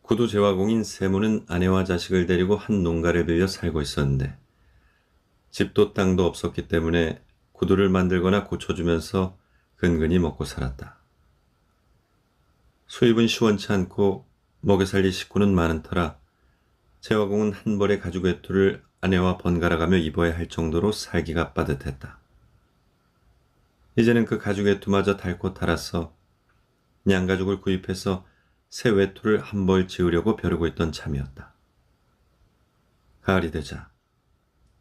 구두 재화공인 세모는 아내와 자식을 데리고 한 농가를 빌려 살고 있었는데 집도 땅도 없었기 때문에 구두를 만들거나 고쳐주면서 근근히 먹고 살았다. 수입은 시원치 않고 먹여 살릴 식구는 많은 터라 재화공은 한 벌의 가죽 외투를 아내와 번갈아가며 입어야 할 정도로 살기가 빠듯했다. 이제는 그 가죽 외투마저 닳고 탈아서 양가죽을 구입해서 새 외투를 한 벌 지으려고 벼르고 있던 참이었다. 가을이 되자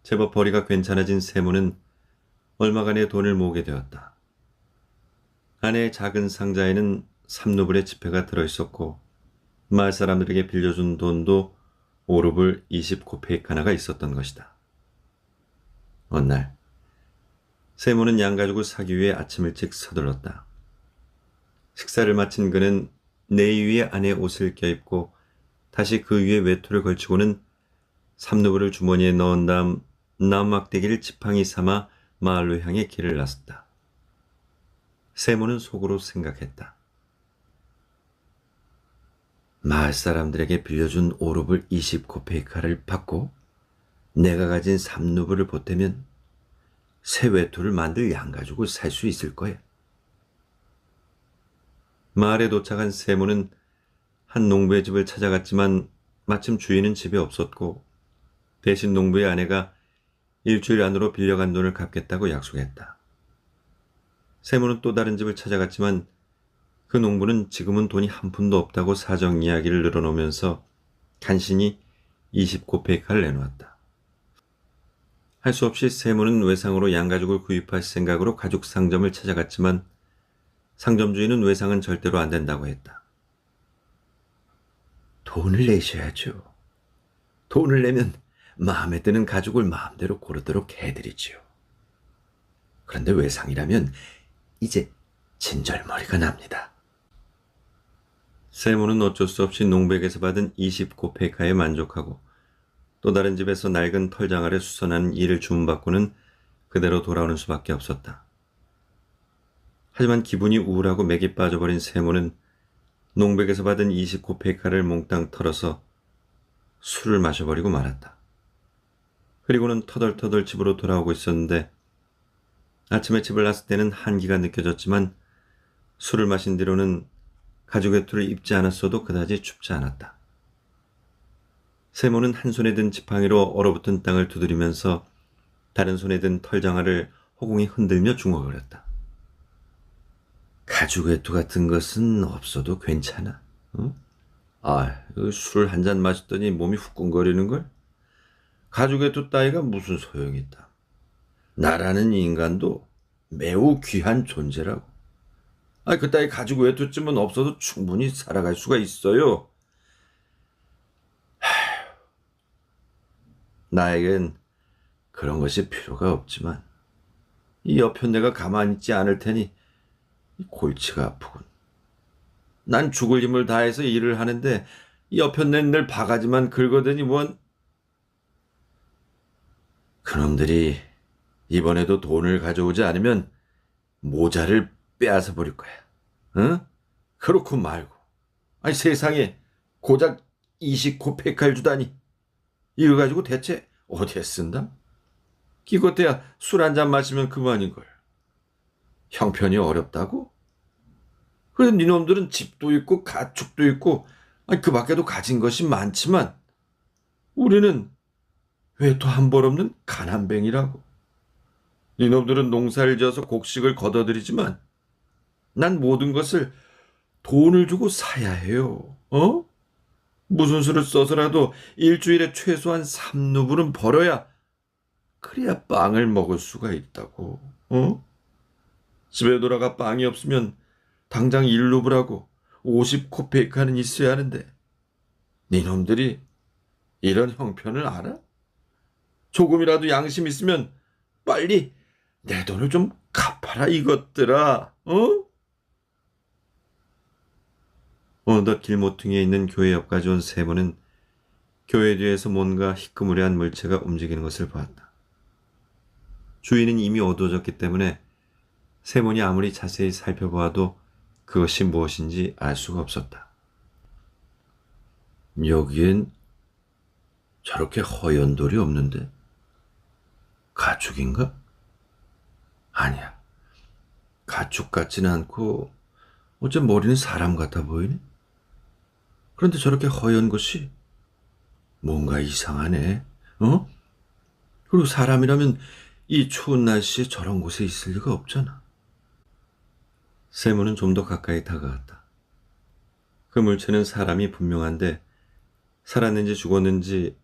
제법 벌이가 괜찮아진 세모는 얼마간의 돈을 모으게 되었다. 아내의 작은 상자에는 3루블의 지폐가 들어있었고 마을 사람들에게 빌려준 돈도 5루블 20코페이크 하나가 있었던 것이다. 어느 날 세모는 양가죽을 사기 위해 아침 일찍 서둘렀다. 식사를 마친 그는 내의 위에 아내의 옷을 껴입고 다시 그 위에 외투를 걸치고는 3루블을 주머니에 넣은 다음 나무막대기를 지팡이 삼아 마을로 향해 길을 나섰다. 세모는 속으로 생각했다. 마을 사람들에게 빌려준 5루블 20코페이크를 받고 내가 가진 3루블을 보태면 새 외투를 만들 양가죽을 살 수 있을 거야. 마을에 도착한 세모는 한 농부의 집을 찾아갔지만 마침 주인은 집에 없었고 대신 농부의 아내가 일주일 안으로 빌려간 돈을 갚겠다고 약속했다. 세모는 또 다른 집을 찾아갔지만 그 농부는 지금은 돈이 한 푼도 없다고 사정 이야기를 늘어놓으면서 간신히 20코페이크를 내놓았다. 할 수 없이 세모는 외상으로 양가죽을 구입할 생각으로 가죽 상점을 찾아갔지만 상점 주인은 외상은 절대로 안 된다고 했다. 돈을 내셔야죠. 돈을 내면 마음에 드는 가죽을 마음대로 고르도록 해드리지요. 그런데 외상이라면 이제 진절머리가 납니다. 세모는 어쩔 수 없이 농백에서 받은 20코페이크에 만족하고 또 다른 집에서 낡은 털장 아래 수선하는 일을 주문받고는 그대로 돌아오는 수밖에 없었다. 하지만 기분이 우울하고 맥이 빠져버린 세모는 농백에서 받은 20코페이크를 몽땅 털어서 술을 마셔버리고 말았다. 그리고는 터덜터덜 집으로 돌아오고 있었는데 아침에 집을 나설 때는 한기가 느껴졌지만 술을 마신 뒤로는 가죽 외투를 입지 않았어도 그다지 춥지 않았다. 세모는 한 손에 든 지팡이로 얼어붙은 땅을 두드리면서 다른 손에 든 털장화를 허공에 흔들며 중얼거렸다. 가죽 외투 같은 것은 없어도 괜찮아. 응? 술 한 잔 마셨더니 몸이 후끈거리는걸? 가죽 외투 따위가 무슨 소용이 있다. 나라는 인간도 매우 귀한 존재라고. 그 따위 가죽 외투쯤은 없어도 충분히 살아갈 수가 있어요. 나에겐 그런 것이 필요가 없지만 이 옆에 내가 가만히 있지 않을 테니 골치가 아프군. 난 죽을 힘을 다해서 일을 하는데 옆에 늘 바가지만 긁어대니 뭔. 그놈들이 이번에도 돈을 가져오지 않으면 모자를 빼앗아 버릴 거야. 응? 그렇고 말고. 세상에 고작 20코페이크를 주다니. 이거 가지고 대체 어디에 쓴다? 기껏해야 술 한 잔 마시면 그만인걸. 형편이 어렵다고? 그래, 니놈들은 집도 있고 가축도 있고 그 밖에도 가진 것이 많지만 우리는 외투 한 벌 없는 가난뱅이라고. 니놈들은 농사를 지어서 곡식을 거둬들이지만 난 모든 것을 돈을 주고 사야 해요. 무슨 수를 써서라도 일주일에 최소한 3루블은 벌어야 그래야 빵을 먹을 수가 있다고. 집에 돌아가 빵이 없으면 당장 1루블하고 50코페이크는 있어야 하는데 니놈들이 이런 형편을 알아? 조금이라도 양심 있으면 빨리 내 돈을 좀 갚아라 이것들아. 어느덧 길모퉁이에 있는 교회 옆까지 온 세모는 교회 뒤에서 뭔가 희끄무레한 물체가 움직이는 것을 보았다. 주위는 이미 어두워졌기 때문에 세몬이 아무리 자세히 살펴보아도 그것이 무엇인지 알 수가 없었다. 여기엔 저렇게 허연 돌이 없는데 가축인가? 아니야. 가축 같지는 않고 어째 머리는 사람 같아 보이네. 그런데 저렇게 허연 것이 뭔가 이상하네. 어? 그리고 사람이라면 이 추운 날씨에 저런 곳에 있을 리가 없잖아. 세모는 좀 더 가까이 다가갔다. 그 물체는 사람이 분명한데 살았는지 죽었는지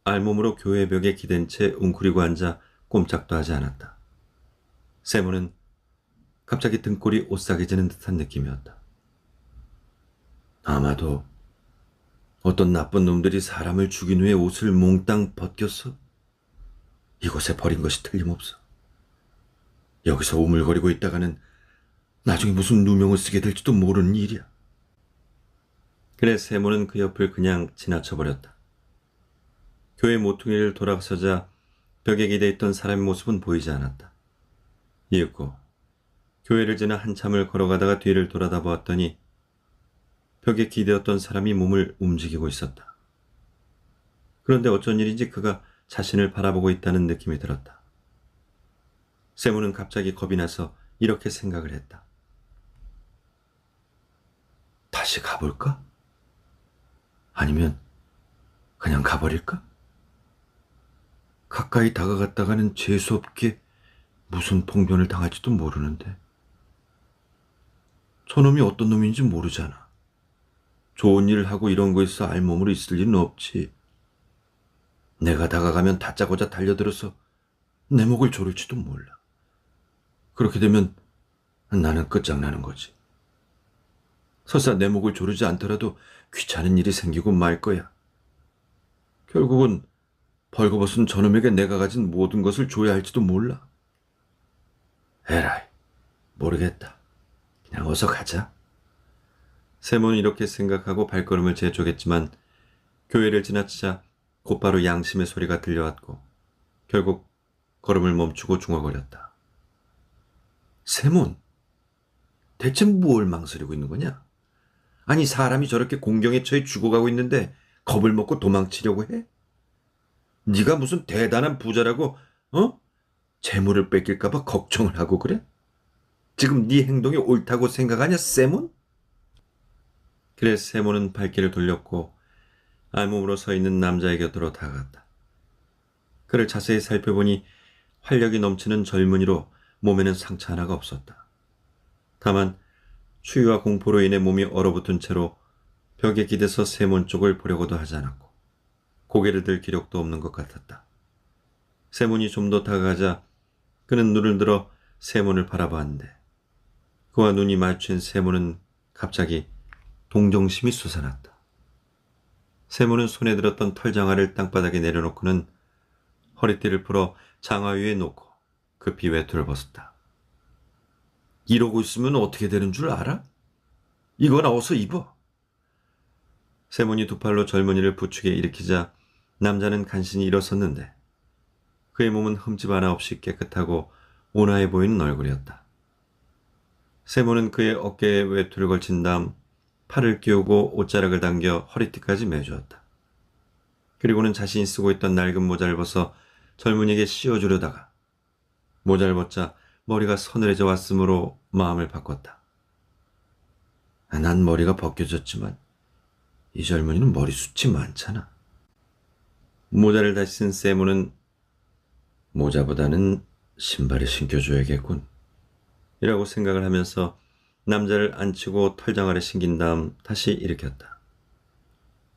알몸으로 교회 벽에 기댄 채 웅크리고 앉아 꼼짝도 하지 않았다. 세모는 갑자기 등골이 오싹해지는 듯한 느낌이었다. 아마도 어떤 나쁜 놈들이 사람을 죽인 후에 옷을 몽땅 벗겼어. 이곳에 버린 것이 틀림없어. 여기서 우물거리고 있다가는 나중에 무슨 누명을 쓰게 될지도 모르는 일이야. 그래 세모는 그 옆을 그냥 지나쳐버렸다. 교회 모퉁이를 돌아서자 벽에 기대 있던 사람의 모습은 보이지 않았다. 이윽고 교회를 지나 한참을 걸어가다가 뒤를 돌아다 보았더니 벽에 기대었던 사람이 몸을 움직이고 있었다. 그런데 어쩐 일인지 그가 자신을 바라보고 있다는 느낌이 들었다. 세모는 갑자기 겁이 나서 이렇게 생각을 했다. 다시 가볼까? 아니면 그냥 가버릴까? 가까이 다가갔다가는 재수없게 무슨 봉변을 당할지도 모르는데. 저놈이 어떤 놈인지 모르잖아. 좋은 일을 하고 이런 거에서 알몸으로 있을 일은 없지. 내가 다가가면 다짜고짜 달려들어서 내 목을 조를지도 몰라. 그렇게 되면 나는 끝장나는 거지. 설사 내 목을 조르지 않더라도 귀찮은 일이 생기고 말 거야. 결국은 벌거벗은 저놈에게 내가 가진 모든 것을 줘야 할지도 몰라. 에라이, 모르겠다. 그냥 어서 가자. 세모는 이렇게 생각하고 발걸음을 재촉했지만 교회를 지나치자 곧바로 양심의 소리가 들려왔고 결국 걸음을 멈추고 중얼거렸다. 세몬, 대체 뭘 망설이고 있는 거냐? 아니 사람이 저렇게 공경에 처해 죽어가고 있는데 겁을 먹고 도망치려고 해? 네가 무슨 대단한 부자라고 재물을 뺏길까봐 걱정을 하고 그래? 지금 네 행동이 옳다고 생각하냐 세몬? 그래 세몬은 발길을 돌렸고 알몸으로 서 있는 남자의 곁으로 다가갔다. 그를 자세히 살펴보니 활력이 넘치는 젊은이로 몸에는 상처 하나가 없었다. 다만 추위와 공포로 인해 몸이 얼어붙은 채로 벽에 기대서 세몬 쪽을 보려고도 하지 않았고 고개를 들 기력도 없는 것 같았다. 세몬이 좀 더 다가가자 그는 눈을 들어 세몬을 바라보았는데 그와 눈이 마주친 세몬은 갑자기 동정심이 솟아났다. 세몬은 손에 들었던 털장화를 땅바닥에 내려놓고는 허리띠를 풀어 장화 위에 놓고 급히 외투를 벗었다. 이러고 있으면 어떻게 되는 줄 알아? 이거나 어서 입어. 세몬이 두 팔로 젊은이를 부축에 일으키자 남자는 간신히 일어섰는데 그의 몸은 흠집 하나 없이 깨끗하고 온화해 보이는 얼굴이었다. 세몬은 그의 어깨에 외투를 걸친 다음 팔을 끼우고 옷자락을 당겨 허리띠까지 매주었다. 그리고는 자신이 쓰고 있던 낡은 모자를 벗어 젊은이에게 씌워주려다가 모자를 벗자 머리가 서늘해져 왔으므로 마음을 바꿨다. 난 머리가 벗겨졌지만 이 젊은이는 머리숱이 많잖아. 모자를 다시 쓴 세모는 모자보다는 신발을 신겨줘야겠군 이라고 생각을 하면서 남자를 앉히고 털장화를 신긴 다음 다시 일으켰다.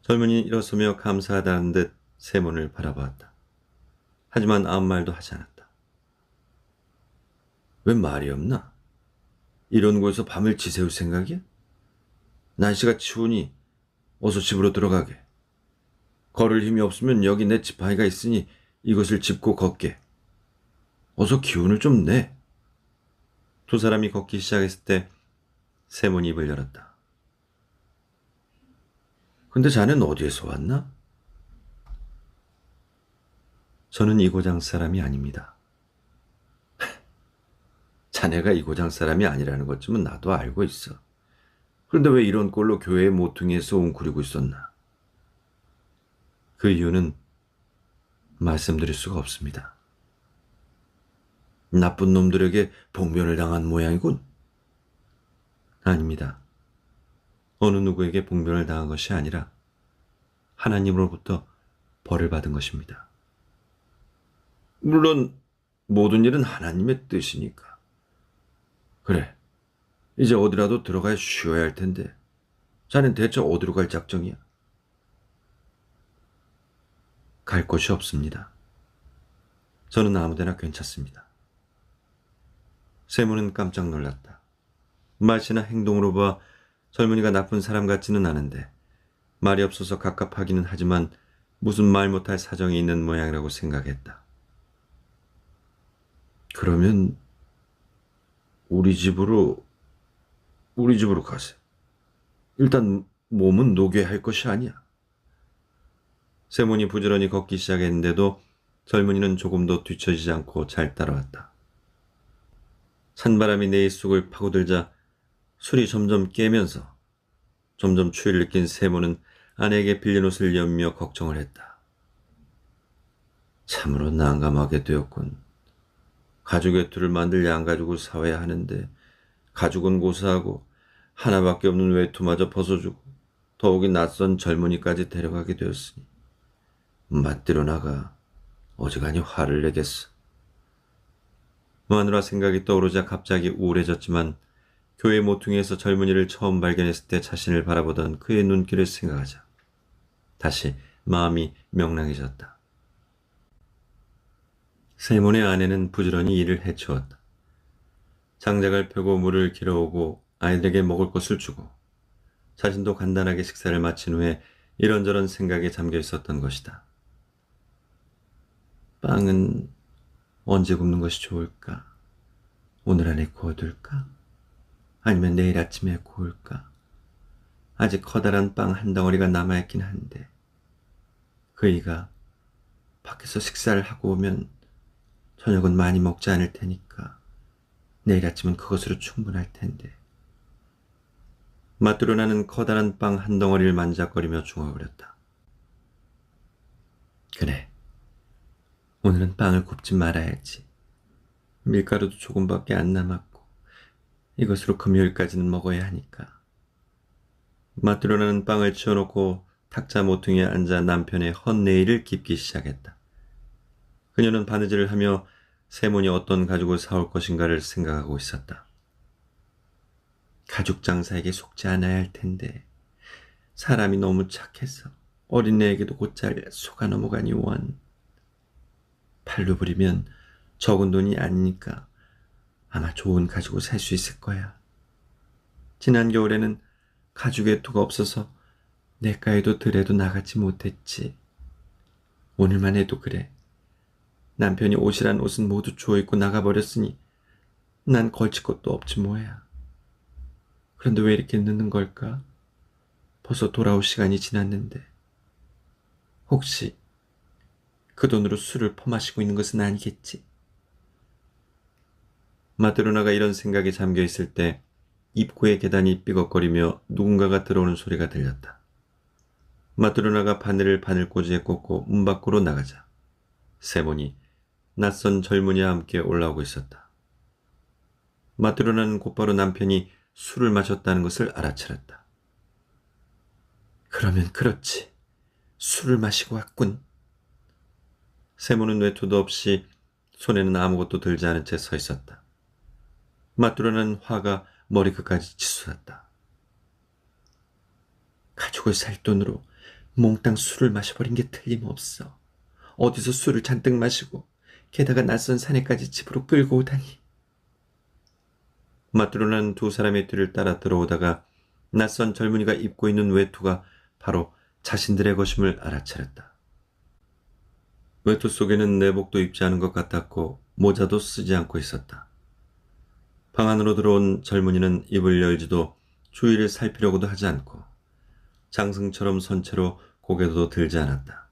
젊은이는 일어서며 감사하다는 듯 세몬을 바라보았다. 하지만 아무 말도 하지 않았다. 왜 말이 없나? 이런 곳에서 밤을 지새울 생각이야? 날씨가 추우니 어서 집으로 들어가게. 걸을 힘이 없으면 여기 내 지팡이가 있으니 이것을 짚고 걷게. 어서 기운을 좀 내. 두 사람이 걷기 시작했을 때 세몬이 입을 열었다. 근데 자넨 어디에서 왔나? 저는 이 고장 사람이 아닙니다. 자네가 이 고장 사람이 아니라는 것쯤은 나도 알고 있어. 그런데 왜 이런 꼴로 교회의 모퉁이에서 웅크리고 있었나? 그 이유는 말씀드릴 수가 없습니다. 나쁜 놈들에게 봉변을 당한 모양이군. 아닙니다. 어느 누구에게 봉변을 당한 것이 아니라 하나님으로부터 벌을 받은 것입니다. 물론 모든 일은 하나님의 뜻이니까. 그래, 이제 어디라도 들어가 쉬어야 할 텐데 자넨 대체 어디로 갈 작정이야? 갈 곳이 없습니다. 저는 아무데나 괜찮습니다. 세모는 깜짝 놀랐다. 말이나 행동으로 봐 젊은이가 나쁜 사람 같지는 않은데 말이 없어서 갑갑하기는 하지만 무슨 말 못할 사정이 있는 모양이라고 생각했다. 그러면 우리 집으로 가세. 일단 몸은 녹여야 할 것이 아니야. 세몬이 부지런히 걷기 시작했는데도 젊은이는 조금도 뒤처지지 않고 잘 따라왔다. 찬바람이 내 입속을 파고들자 술이 점점 깨면서 점점 추위를 느낀 세모는 아내에게 빌린 옷을 연며 걱정을 했다. 참으로 난감하게 되었군. 가죽 외투를 만들 양가죽을 사와야 하는데 가죽은 고사하고 하나밖에 없는 외투마저 벗어주고 더욱이 낯선 젊은이까지 데려가게 되었으니 맞대로 나가 어지간히 화를 내겠어. 마누라 생각이 떠오르자 갑자기 우울해졌지만 교회 모퉁이에서 젊은이를 처음 발견했을 때 자신을 바라보던 그의 눈길을 생각하자 다시 마음이 명랑해졌다. 세몬의 아내는 부지런히 일을 해치웠다. 장작을 펴고 물을 길어오고 아이들에게 먹을 것을 주고 자신도 간단하게 식사를 마친 후에 이런저런 생각에 잠겨 있었던 것이다. 빵은 언제 굽는 것이 좋을까? 오늘 안에 구워둘까? 아니면 내일 아침에 구울까? 아직 커다란 빵 한 덩어리가 남아있긴 한데 그이가 밖에서 식사를 하고 오면 저녁은 많이 먹지 않을 테니까 내일 아침은 그것으로 충분할 텐데. 마뚜로나는 커다란 빵 한 덩어리를 만작거리며 중얼거렸다. 그래, 오늘은 빵을 굽지 말아야지. 밀가루도 조금밖에 안 남았고 이것으로 금요일까지는 먹어야 하니까. 마뚜로나는 빵을 치워놓고 탁자 모퉁이에 앉아 남편의 헛내일을 깁기 시작했다. 그녀는 바느질을 하며 세몬이 어떤 가죽을 사올 것인가를 생각하고 있었다. 가죽 장사에게 속지 않아야 할 텐데 사람이 너무 착해서 어린애에게도 곧잘 속아 넘어가니 원. 팔로 부리면 적은 돈이 아니니까 아마 좋은 가죽을 살 수 있을 거야. 지난 겨울에는 가죽 외투가 없어서 내과에도 들에도 나가지 못했지. 오늘만 해도 그래. 남편이 옷이란 옷은 모두 주워 입고 나가버렸으니 난 걸칠 것도 없지 뭐야. 그런데 왜 이렇게 늦는 걸까? 벌써 돌아올 시간이 지났는데. 혹시 그 돈으로 술을 퍼마시고 있는 것은 아니겠지? 마드로나가 이런 생각에 잠겨 있을 때 입구의 계단이 삐걱거리며 누군가가 들어오는 소리가 들렸다. 마드로나가 바늘을 바늘꽂이에 꽂고 문 밖으로 나가자 세몬이 낯선 젊은이와 함께 올라오고 있었다. 마드로나는 곧바로 남편이 술을 마셨다는 것을 알아차렸다. 그러면 그렇지. 술을 마시고 왔군. 세몬은 외투도 없이 손에는 아무것도 들지 않은 채 서 있었다. 마뚜라는 화가 머리끝까지 치솟았다. 가죽을 살 돈으로 몽땅 술을 마셔버린 게 틀림없어. 어디서 술을 잔뜩 마시고 게다가 낯선 사내까지 집으로 끌고 오다니. 마뚜라는 두 사람의 뒤를 따라 들어오다가 낯선 젊은이가 입고 있는 외투가 바로 자신들의 것임을 알아차렸다. 외투 속에는 내복도 입지 않은 것 같았고 모자도 쓰지 않고 있었다. 방 안으로 들어온 젊은이는 입을 열지도 주위를 살피려고도 하지 않고 장승처럼 선 채로 고개도 들지 않았다.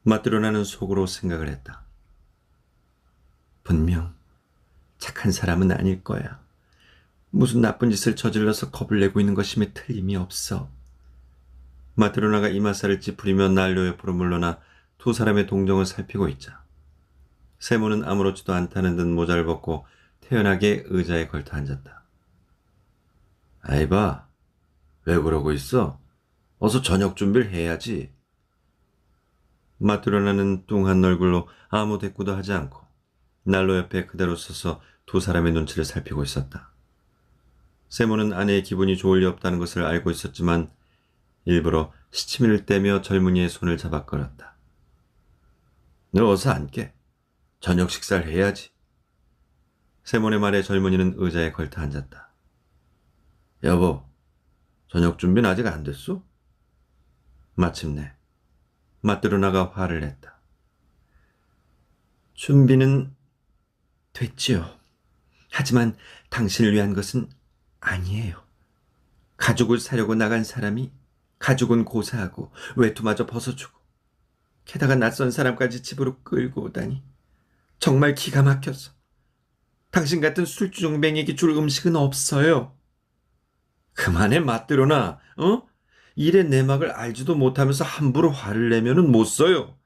마뚜라는 속으로 생각을 했다. 분명 착한 사람은 아닐 거야. 무슨 나쁜 짓을 저질러서 겁을 내고 있는 것임에 틀림이 없어. 마트로나가 이마살을 찌푸리며 난로 옆으로 물러나 두 사람의 동정을 살피고 있자 세모는 아무렇지도 않다는 듯 모자를 벗고 태연하게 의자에 걸터 앉았다. 아이봐, 왜 그러고 있어? 어서 저녁 준비를 해야지. 마트로나는 뚱한 얼굴로 아무 대꾸도 하지 않고 난로 옆에 그대로 서서 두 사람의 눈치를 살피고 있었다. 세모는 아내의 기분이 좋을 리 없다는 것을 알고 있었지만 일부러 시치미를 떼며 젊은이의 손을 잡아 끌었다. 너 어서 앉게. 저녁 식사를 해야지. 세몬의 말에 젊은이는 의자에 걸터 앉았다. 여보, 저녁 준비는 아직 안 됐어? 마침내 마트로나가 화를 냈다. 준비는 됐지요. 하지만 당신을 위한 것은 아니에요. 가죽을 사려고 나간 사람이 가죽은 고사하고 외투마저 벗어주고 게다가 낯선 사람까지 집으로 끌고 오다니 정말 기가 막혀서 당신 같은 술주정뱅이에게 줄 음식은 없어요. 그만해 마트로나. 일의 내막을 알지도 못하면서 함부로 화를 내면은 못 써요.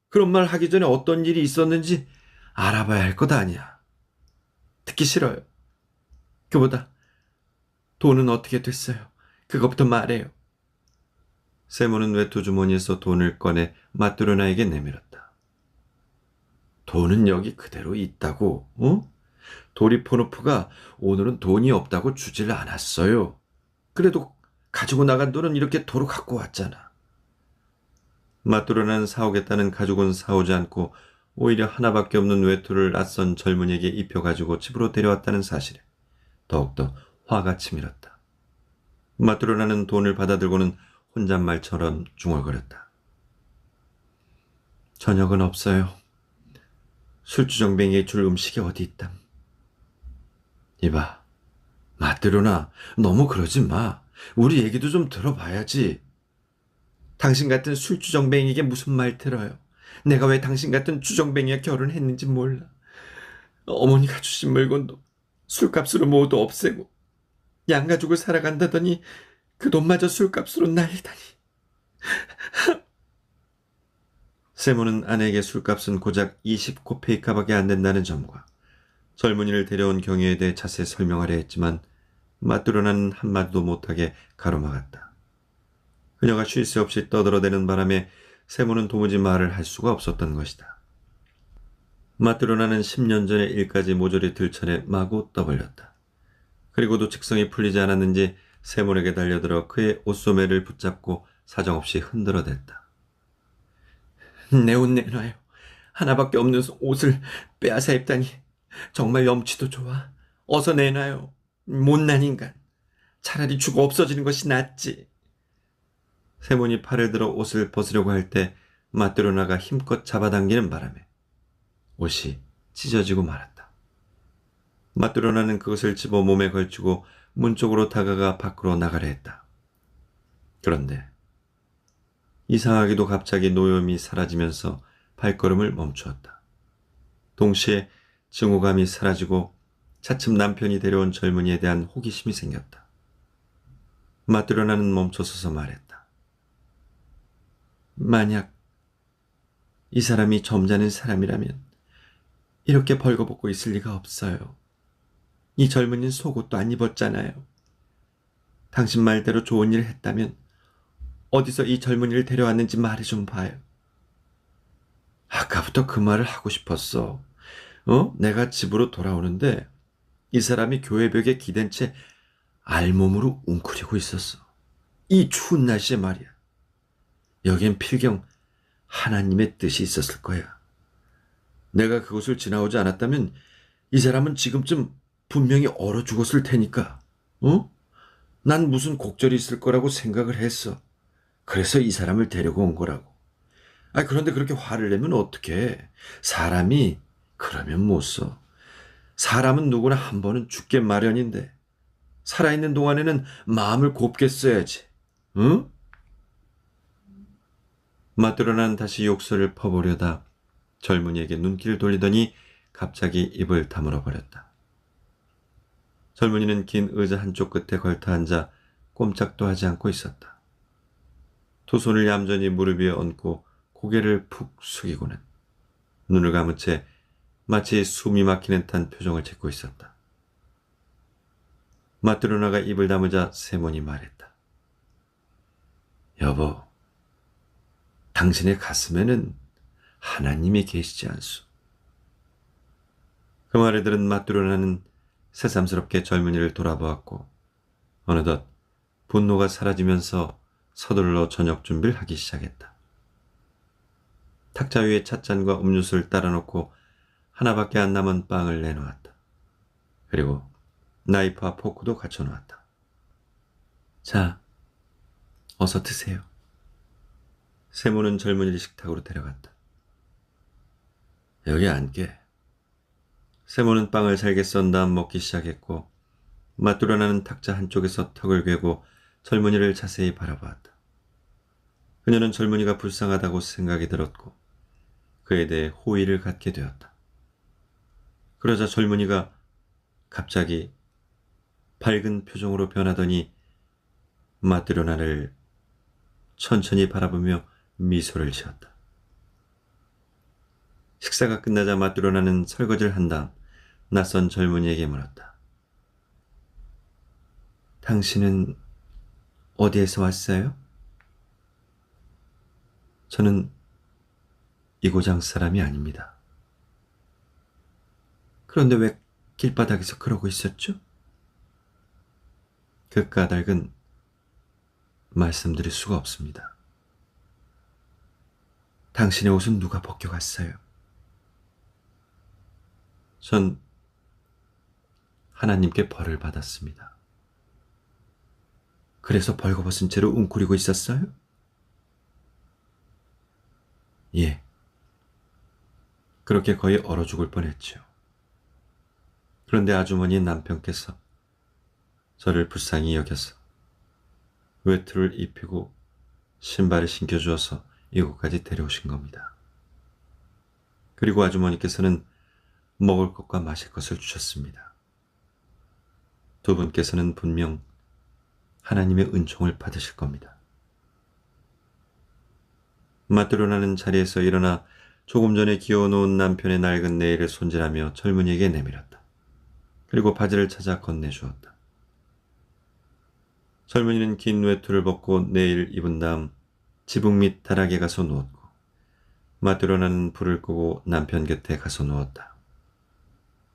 그런 말 하기 전에 어떤 일이 있었는지 알아봐야 할 것 아니야. 듣기 싫어요. 그보다 돈은 어떻게 됐어요? 그것부터 말해요. 세모는 외투 주머니에서 돈을 꺼내 마트로나에게 내밀었다. 돈은 여기 그대로 있다고, 도리포노프가 오늘은 돈이 없다고 주질 않았어요. 그래도 가지고 나간 돈은 이렇게 도로 갖고 왔잖아. 마트로나는 사오겠다는 가죽은 사오지 않고 오히려 하나밖에 없는 외투를 낯선 젊은이에게 입혀가지고 집으로 데려왔다는 사실에 더욱더 화가 치밀었다. 마트로나는 돈을 받아들고는 혼잣말처럼 중얼거렸다. 저녁은 없어요. 술주정뱅이에 줄 음식이 어디 있담. 이봐, 마트로나, 너무 그러지 마. 우리 얘기도 좀 들어봐야지. 당신 같은 술주정뱅이에게 무슨 말 들어요. 내가 왜 당신 같은 주정뱅이와 결혼했는지 몰라. 어머니가 주신 물건도 술값으로 모두 없애고 양가족을 살아간다더니 그 돈마저 술값으로 날리다니. 세모는 아내에게 술값은 고작 20코페이카밖에 안 된다는 점과 젊은이를 데려온 경위에 대해 자세히 설명하려 했지만 마트로나는 한마디도 못하게 가로막았다. 그녀가 쉴 새 없이 떠들어대는 바람에 세모는 도무지 말을 할 수가 없었던 것이다. 마트로나는 10년 전의 일까지 모조리 들춰내 마구 떠벌렸다. 그리고도 직성이 풀리지 않았는지 세몬에게 달려들어 그의 옷소매를 붙잡고 사정없이 흔들어댔다. 내 옷 내놔요. 하나밖에 없는 옷을 빼앗아 입다니. 정말 염치도 좋아. 어서 내놔요. 못난 인간. 차라리 죽어 없어지는 것이 낫지. 세몬이 팔을 들어 옷을 벗으려고 할 때 마트로나가 힘껏 잡아당기는 바람에 옷이 찢어지고 말았다. 마트로나는 그것을 집어 몸에 걸치고 문 쪽으로 다가가 밖으로 나가려 했다. 그런데 이상하게도 갑자기 노염이 사라지면서 발걸음을 멈추었다. 동시에 증오감이 사라지고 차츰 남편이 데려온 젊은이에 대한 호기심이 생겼다. 마트로나는 멈춰서서 말했다. 만약 이 사람이 점잖은 사람이라면 이렇게 벌거벗고 있을 리가 없어요. 이 젊은이는 속옷도 안 입었잖아요. 당신 말대로 좋은 일을 했다면 어디서 이 젊은이를 데려왔는지 말해 좀 봐요. 아까부터 그 말을 하고 싶었어. 내가 집으로 돌아오는데 이 사람이 교회벽에 기댄 채 알몸으로 웅크리고 있었어. 이 추운 날씨에 말이야. 여긴 필경 하나님의 뜻이 있었을 거야. 내가 그곳을 지나오지 않았다면 이 사람은 지금쯤 분명히 얼어 죽었을 테니까. 난 무슨 곡절이 있을 거라고 생각을 했어. 그래서 이 사람을 데리고 온 거라고. 그런데 그렇게 화를 내면 어떡해. 사람이 그러면 못 써. 사람은 누구나 한 번은 죽게 마련인데 살아있는 동안에는 마음을 곱게 써야지. 응? 마트로나는 다시 욕설을 퍼보려다 젊은이에게 눈길을 돌리더니 갑자기 입을 다물어 버렸다. 젊은이는 긴 의자 한쪽 끝에 걸터 앉아 꼼짝도 하지 않고 있었다. 두 손을 얌전히 무릎 위에 얹고 고개를 푹 숙이고는 눈을 감은 채 마치 숨이 막히는 듯한 표정을 짓고 있었다. 마트로나가 입을 다무자 세몬이 말했다. 여보, 당신의 가슴에는 하나님이 계시지 않소. 그 말을 들은 마트로나는 새삼스럽게 젊은이를 돌아보았고 어느덧 분노가 사라지면서 서둘러 저녁 준비를 하기 시작했다. 탁자 위에 찻잔과 음료수를 따라놓고 하나밖에 안 남은 빵을 내놓았다. 그리고 나이프와 포크도 갖춰놓았다. 자, 어서 드세요. 세모는 젊은이를 식탁으로 데려갔다. 여기 앉게. 세모는 빵을 잘게 썬 다음 먹기 시작했고 마뚜라나는 탁자 한쪽에서 턱을 괴고 젊은이를 자세히 바라보았다. 그녀는 젊은이가 불쌍하다고 생각이 들었고 그에 대해 호의를 갖게 되었다. 그러자 젊은이가 갑자기 밝은 표정으로 변하더니 마뚜라나를 천천히 바라보며 미소를 지었다. 식사가 끝나자 마뚜라나는 설거지를 한 다음 낯선 젊은이에게 물었다. 당신은 어디에서 왔어요? 저는 이 고장 사람이 아닙니다. 그런데 왜 길바닥에서 그러고 있었죠? 그 까닭은 말씀드릴 수가 없습니다. 당신의 옷은 누가 벗겨갔어요? 전 하나님께 벌을 받았습니다. 그래서 벌거벗은 채로 웅크리고 있었어요? 예. 그렇게 거의 얼어 죽을 뻔했죠. 그런데 아주머니 남편께서 저를 불쌍히 여겨서 외투를 입히고 신발을 신겨주어서 이곳까지 데려오신 겁니다. 그리고 아주머니께서는 먹을 것과 마실 것을 주셨습니다. 두 분께서는 분명 하나님의 은총을 받으실 겁니다. 마뚜로나는 자리에서 일어나 조금 전에 기어놓은 남편의 낡은 네일을 손질하며 젊은이에게 내밀었다. 그리고 바지를 찾아 건네주었다. 젊은이는 긴 외투를 벗고 네일을 입은 다음 지붕 밑 다락에 가서 누웠고 마뚜로나는 불을 끄고 남편 곁에 가서 누웠다.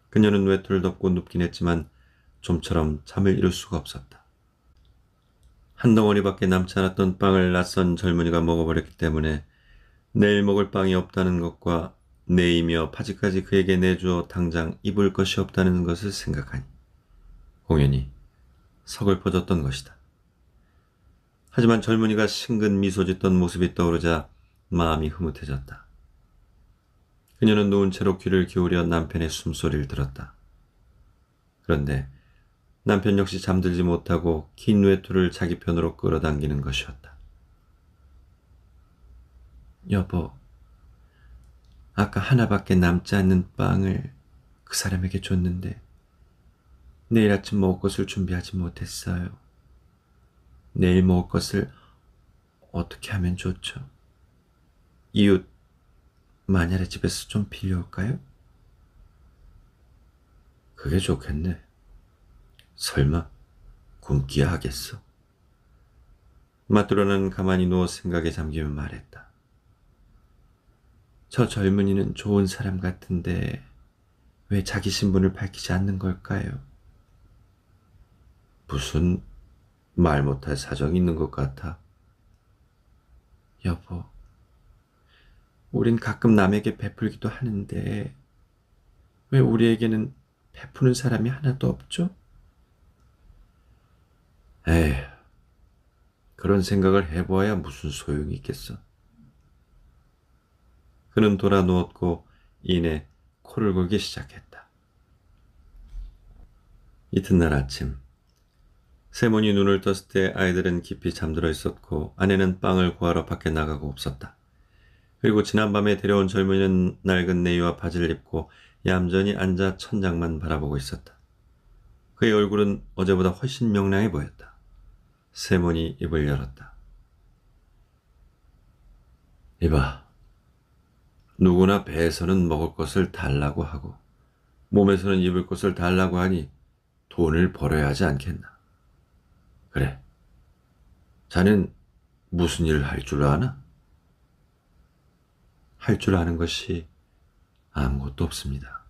그녀는 외투를 덮고 눕긴 했지만 좀처럼 잠을 이룰 수가 없었다. 한 덩어리밖에 남지 않았던 빵을 낯선 젊은이가 먹어버렸기 때문에 내일 먹을 빵이 없다는 것과 내이며 바지까지 그에게 내주어 당장 입을 것이 없다는 것을 생각하니 공연히 서글퍼졌던 것이다. 하지만 젊은이가 싱긋 미소 짓던 모습이 떠오르자 마음이 흐뭇해졌다. 그녀는 누운 채로 귀를 기울여 남편의 숨소리를 들었다. 그런데 남편 역시 잠들지 못하고 긴 외투를 자기 편으로 끌어당기는 것이었다. 여보, 아까 하나밖에 남지 않는 빵을 그 사람에게 줬는데 내일 아침 먹을 것을 준비하지 못했어요. 내일 먹을 것을 어떻게 하면 좋죠? 이웃 마녀의 집에서 좀 빌려올까요? 그게 좋겠네. 설마 굶기야 하겠어? 마뚜라는 가만히 누워 생각에 잠기며 말했다. 저 젊은이는 좋은 사람 같은데 왜 자기 신분을 밝히지 않는 걸까요? 무슨 말 못할 사정이 있는 것 같아. 여보, 우린 가끔 남에게 베풀기도 하는데 왜 우리에게는 베푸는 사람이 하나도 없죠? 에휴, 그런 생각을 해보아야 무슨 소용이 있겠어. 그는 돌아 누웠고 이내 코를 골기 시작했다. 이튿날 아침 세몬이 눈을 떴을 때 아이들은 깊이 잠들어 있었고 아내는 빵을 구하러 밖에 나가고 없었다. 그리고 지난밤에 데려온 젊은이는 낡은 내의와 바지를 입고 얌전히 앉아 천장만 바라보고 있었다. 그의 얼굴은 어제보다 훨씬 명랑해 보였다. 세몬이 입을 열었다. 이봐, 누구나 배에서는 먹을 것을 달라고 하고 몸에서는 입을 것을 달라고 하니 돈을 벌어야 하지 않겠나? 그래, 자넨 무슨 일을 할 줄 아나? 할 줄 아는 것이 아무것도 없습니다.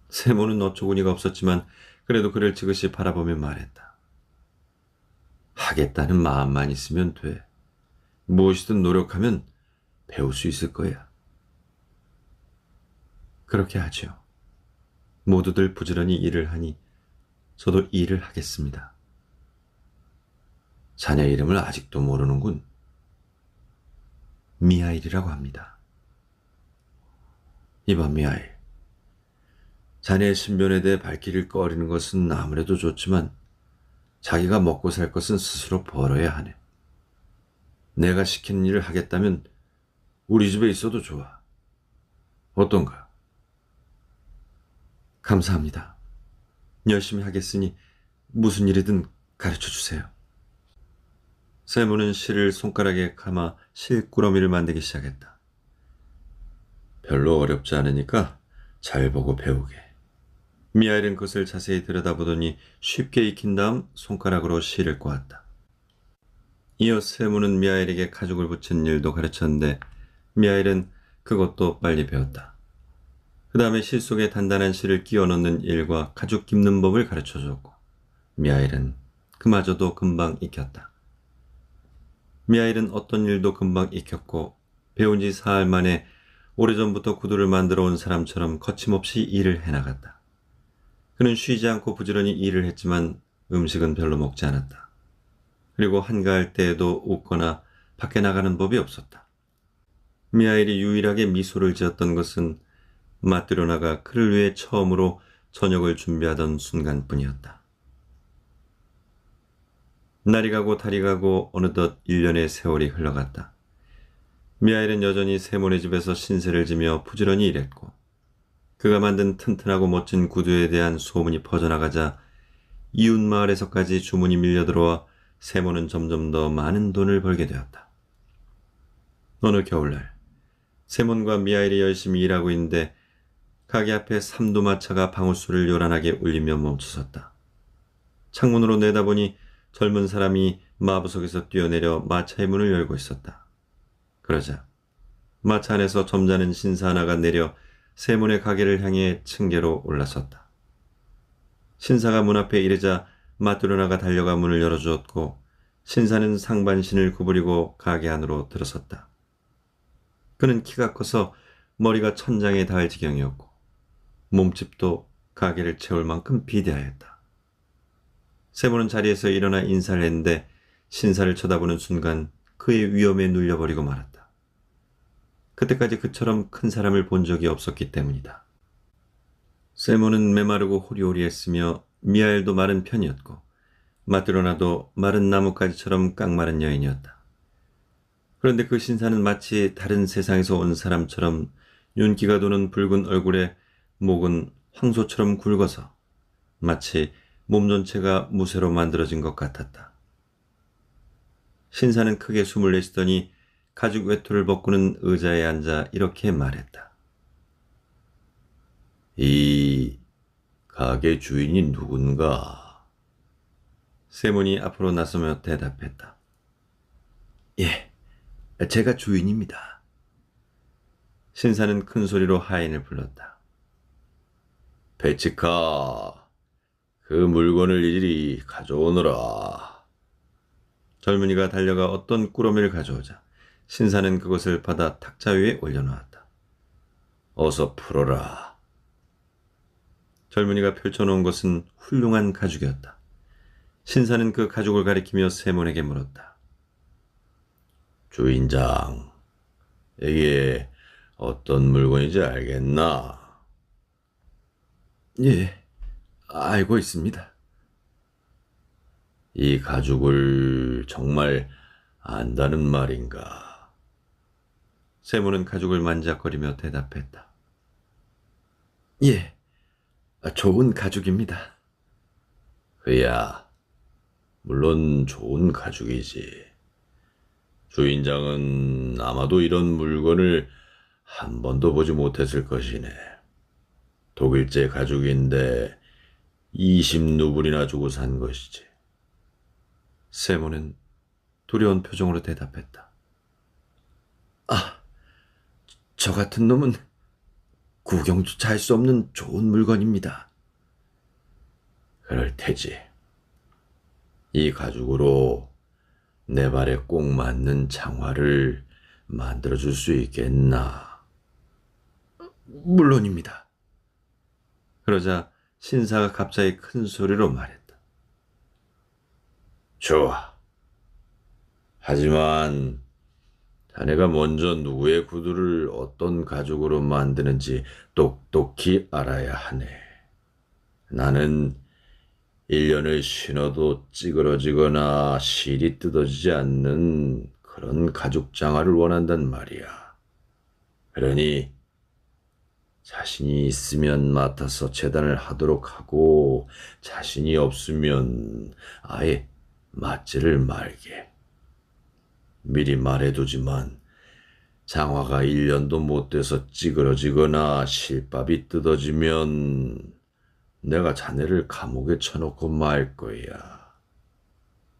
세모는 어처구니가 없었지만 그래도 그를 지그시 바라보며 말했다. 하겠다는 마음만 있으면 돼. 무엇이든 노력하면 배울 수 있을 거야. 그렇게 하죠. 모두들 부지런히 일을 하니 저도 일을 하겠습니다. 자네 이름을 아직도 모르는군. 미하일이라고 합니다. 이봐 미하일. 자네의 신변에 대해 발길을 꺼리는 것은 아무래도 좋지만 자기가 먹고 살 것은 스스로 벌어야 하네. 내가 시키는 일을 하겠다면 우리 집에 있어도 좋아. 어떤가? 감사합니다. 열심히 하겠으니 무슨 일이든 가르쳐 주세요. 세모는 실을 손가락에 감아 실꾸러미를 만들기 시작했다. 별로 어렵지 않으니까 잘 보고 배우게. 미하일은 그것을 자세히 들여다보더니 쉽게 익힌 다음 손가락으로 실을 꼬았다. 이어 세모는 미하일에게 가죽을 붙이는 일도 가르쳤는데 미하일은 그것도 빨리 배웠다. 그 다음에 실 속에 단단한 실을 끼워 넣는 일과 가죽 깁는 법을 가르쳐줬고 미하일은 그마저도 금방 익혔다. 미하일은 어떤 일도 금방 익혔고 배운 지 사흘 만에 오래전부터 구두를 만들어 온 사람처럼 거침없이 일을 해나갔다. 그는 쉬지 않고 부지런히 일을 했지만 음식은 별로 먹지 않았다. 그리고 한가할 때에도 웃거나 밖에 나가는 법이 없었다. 미하일이 유일하게 미소를 지었던 것은 마트로나가 그를 위해 처음으로 저녁을 준비하던 순간뿐이었다. 날이 가고 달이 가고 어느덧 1년의 세월이 흘러갔다. 미하일은 여전히 세모네 집에서 신세를 지며 부지런히 일했고 그가 만든 튼튼하고 멋진 구두에 대한 소문이 퍼져나가자 이웃 마을에서까지 주문이 밀려들어와 세모는 점점 더 많은 돈을 벌게 되었다. 어느 겨울날 세몬과 미하일이 열심히 일하고 있는데 가게 앞에 삼두마차가 방울소리를 요란하게 울리며 멈춰섰다. 창문으로 내다보니 젊은 사람이 마부석에서 뛰어내려 마차의 문을 열고 있었다. 그러자 마차 안에서 점잖은 신사 하나가 내려 세몬의 가게를 향해 층계로 올라섰다. 신사가 문 앞에 이르자 마트로나가 달려가 문을 열어주었고 신사는 상반신을 구부리고 가게 안으로 들어섰다. 그는 키가 커서 머리가 천장에 닿을 지경이었고 몸집도 가게를 채울 만큼 비대하였다. 세모는 자리에서 일어나 인사를 했는데 신사를 쳐다보는 순간 그의 위험에 눌려버리고 말았다. 그때까지 그처럼 큰 사람을 본 적이 없었기 때문이다. 세모는 메마르고 호리호리했으며 미하일도 마른 편이었고 마트로나도 마른 나뭇가지처럼 깡마른 여인이었다. 그런데 그 신사는 마치 다른 세상에서 온 사람처럼 윤기가 도는 붉은 얼굴에 목은 황소처럼 굵어서 마치 몸 전체가 무쇠로 만들어진 것 같았다. 신사는 크게 숨을 내쉬더니 가죽 외투를 벗고는 의자에 앉아 이렇게 말했다. 이 가게 주인이 누군가? 세몬이 앞으로 나서며 대답했다. 예, 제가 주인입니다. 신사는 큰 소리로 하인을 불렀다. 베치카, 그 물건을 이리 가져오너라. 젊은이가 달려가 어떤 꾸러미를 가져오자 신사는 그것을 받아 탁자 위에 올려놓았다. 어서 풀어라. 젊은이가 펼쳐놓은 것은 훌륭한 가죽이었다. 신사는 그 가죽을 가리키며 세몬에게 물었다. 주인장, 이게 어떤 물건인지 알겠나? 예, 알고 있습니다. 이 가죽을 정말 안다는 말인가? 세모는 가죽을 만작거리며 대답했다. 예, 좋은 가죽입니다. 그야, 물론 좋은 가죽이지. 주인장은 아마도 이런 물건을 한 번도 보지 못했을 것이네. 독일제 가죽인데 20루블이나 주고 산 것이지. 세모는 두려운 표정으로 대답했다. 저 같은 놈은 구경조차 할 수 없는 좋은 물건입니다. 그럴 테지. 이 가죽으로 내 발에 꼭 맞는 장화를 만들어줄 수 있겠나? 물론입니다. 그러자 신사가 갑자기 큰 소리로 말했다. 좋아. 하지만 자네가 먼저 누구의 구두를 어떤 가죽으로 만드는지 똑똑히 알아야 하네. 나는 1년을 신어도 찌그러지거나 실이 뜯어지지 않는 그런 가죽 장화를 원한단 말이야. 그러니 자신이 있으면 맡아서 재단을 하도록 하고 자신이 없으면 아예 맡지를 말게. 미리 말해두지만 장화가 1년도 못 돼서 찌그러지거나 실밥이 뜯어지면 내가 자네를 감옥에 쳐놓고 말 거야.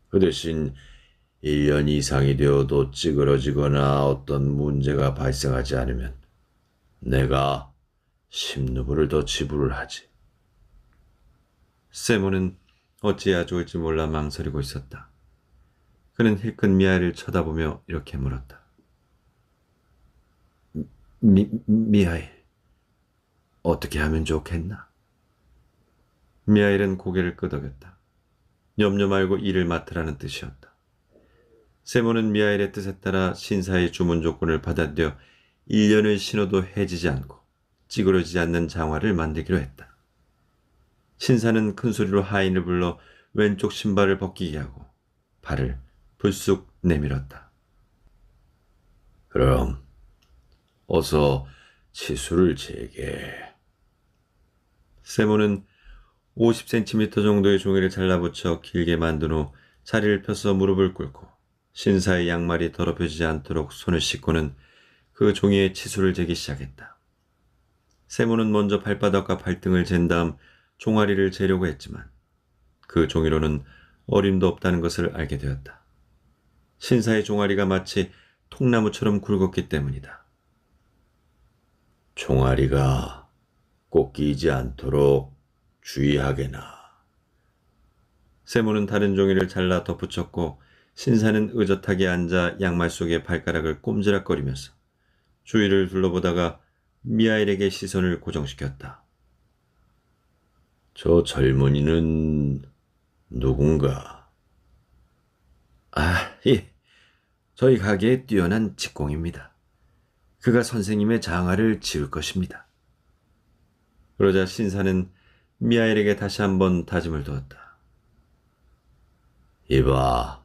그 대신 1년 이상이 되어도 찌그러지거나 어떤 문제가 발생하지 않으면 내가 10루블을 더 지불을 하지. 세모는 어찌해야 좋을지 몰라 망설이고 있었다. 그는 힐끗 미아이를 쳐다보며 이렇게 물었다. 미아이, 어떻게 하면 좋겠나? 미아일은 고개를 끄덕였다. 염려 말고 일을 맡으라는 뜻이었다. 세모는 미아일의 뜻에 따라 신사의 주문 조건을 받아들여 1년을 신어도 해지지 않고 찌그러지지 않는 장화를 만들기로 했다. 신사는 큰 소리로 하인을 불러 왼쪽 신발을 벗기게 하고 발을 불쑥 내밀었다. 그럼 어서 치수를 재게. 세모는 50cm 정도의 종이를 잘라붙여 길게 만든 후 자리를 펴서 무릎을 꿇고 신사의 양말이 더럽혀지지 않도록 손을 씻고는 그 종이에 치수를 재기 시작했다. 세모는 먼저 발바닥과 발등을 잰 다음 종아리를 재려고 했지만 그 종이로는 어림도 없다는 것을 알게 되었다. 신사의 종아리가 마치 통나무처럼 굵었기 때문이다. 종아리가 꼭 끼지 않도록 주의하게나. 세모는 다른 종이를 잘라 덧붙였고 신사는 의젓하게 앉아 양말 속에 발가락을 꼼지락거리면서 주위를 둘러보다가 미하일에게 시선을 고정시켰다. 저 젊은이는 누군가? 예. 저희 가게의 뛰어난 직공입니다. 그가 선생님의 장화를 지을 것입니다. 그러자 신사는 미하일에게 다시 한번 다짐을 두었다. 이봐,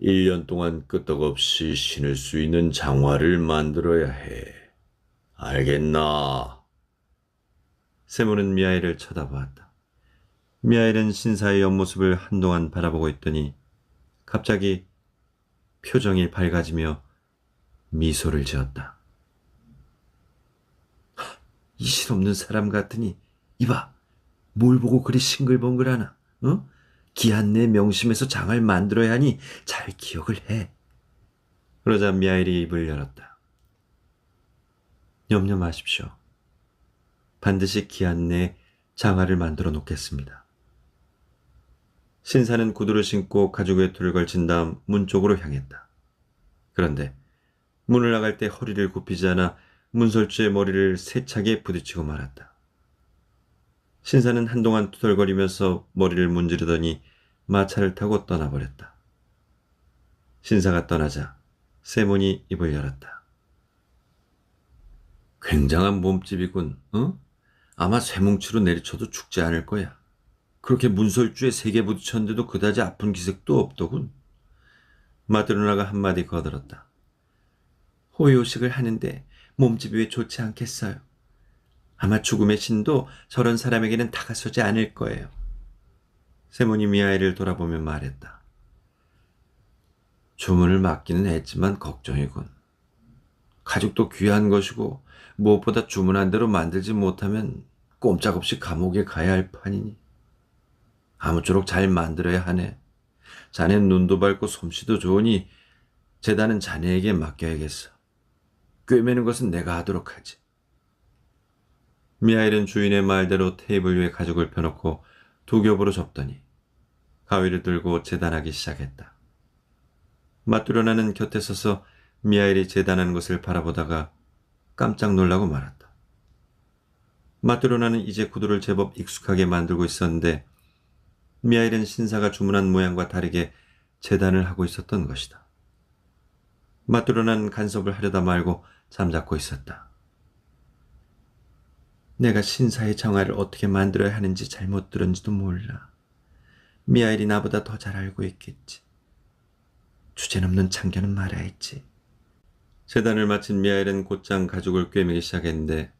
1년 동안 끄떡없이 신을 수 있는 장화를 만들어야 해. 알겠나? 세모는 미하일을 쳐다보았다. 미하일은 신사의 옆모습을 한동안 바라보고 있더니 갑자기 표정이 밝아지며 미소를 지었다. 이 실없는 사람 같으니 이봐, 뭘 보고 그리 싱글벙글하나? 어? 기한 내 명심에서 장을 만들어야 하니 잘 기억을 해. 그러자 미하일이 입을 열었다. 염려 마십시오. 반드시 기한 내 장화를 만들어 놓겠습니다. 신사는 구두를 신고 가죽 외투를 걸친 다음 문 쪽으로 향했다. 그런데 문을 나갈 때 허리를 굽히지 않아 문설주의 머리를 세차게 부딪히고 말았다. 신사는 한동안 투덜거리면서 머리를 문지르더니 마차를 타고 떠나버렸다. 신사가 떠나자 세몬이 입을 열었다. 굉장한 몸집이군, 어? 아마 쇠뭉치로 내리쳐도 죽지 않을 거야. 그렇게 문설주에 3개 부딪혔는데도 그다지 아픈 기색도 없더군. 마드로나가 한마디 거들었다. 호의호식을 하는데 몸집이 왜 좋지 않겠어요? 아마 죽음의 신도 저런 사람에게는 다가서지 않을 거예요. 세모니 미하일을 돌아보며 말했다. 주문을 맡기는 했지만 걱정이군. 가죽도 귀한 것이고 무엇보다 주문한 대로 만들지 못하면 꼼짝없이 감옥에 가야 할 판이니 아무쪼록 잘 만들어야 하네. 자넨 눈도 밝고 솜씨도 좋으니 재단은 자네에게 맡겨야겠어. 꿰매는 것은 내가 하도록 하지. 미하일은 주인의 말대로 테이블 위에 가죽을 펴놓고 두 겹으로 접더니 가위를 들고 재단하기 시작했다. 마뚜려나는 곁에 서서 미하일이 재단하는 것을 바라보다가 깜짝 놀라고 말았다. 마뚜려나는 이제 구두를 제법 익숙하게 만들고 있었는데 미하일은 신사가 주문한 모양과 다르게 재단을 하고 있었던 것이다. 마뚜려나는 간섭을 하려다 말고 잠자코 있었다. 내가 신사의 정화를 어떻게 만들어야 하는지 잘못 들은지도 몰라. 미하일이 나보다 더 잘 알고 있겠지. 주제넘는 참견은 말아야지. 재단을 마친 미하일은 곧장 가죽을 꿰매기 시작했는데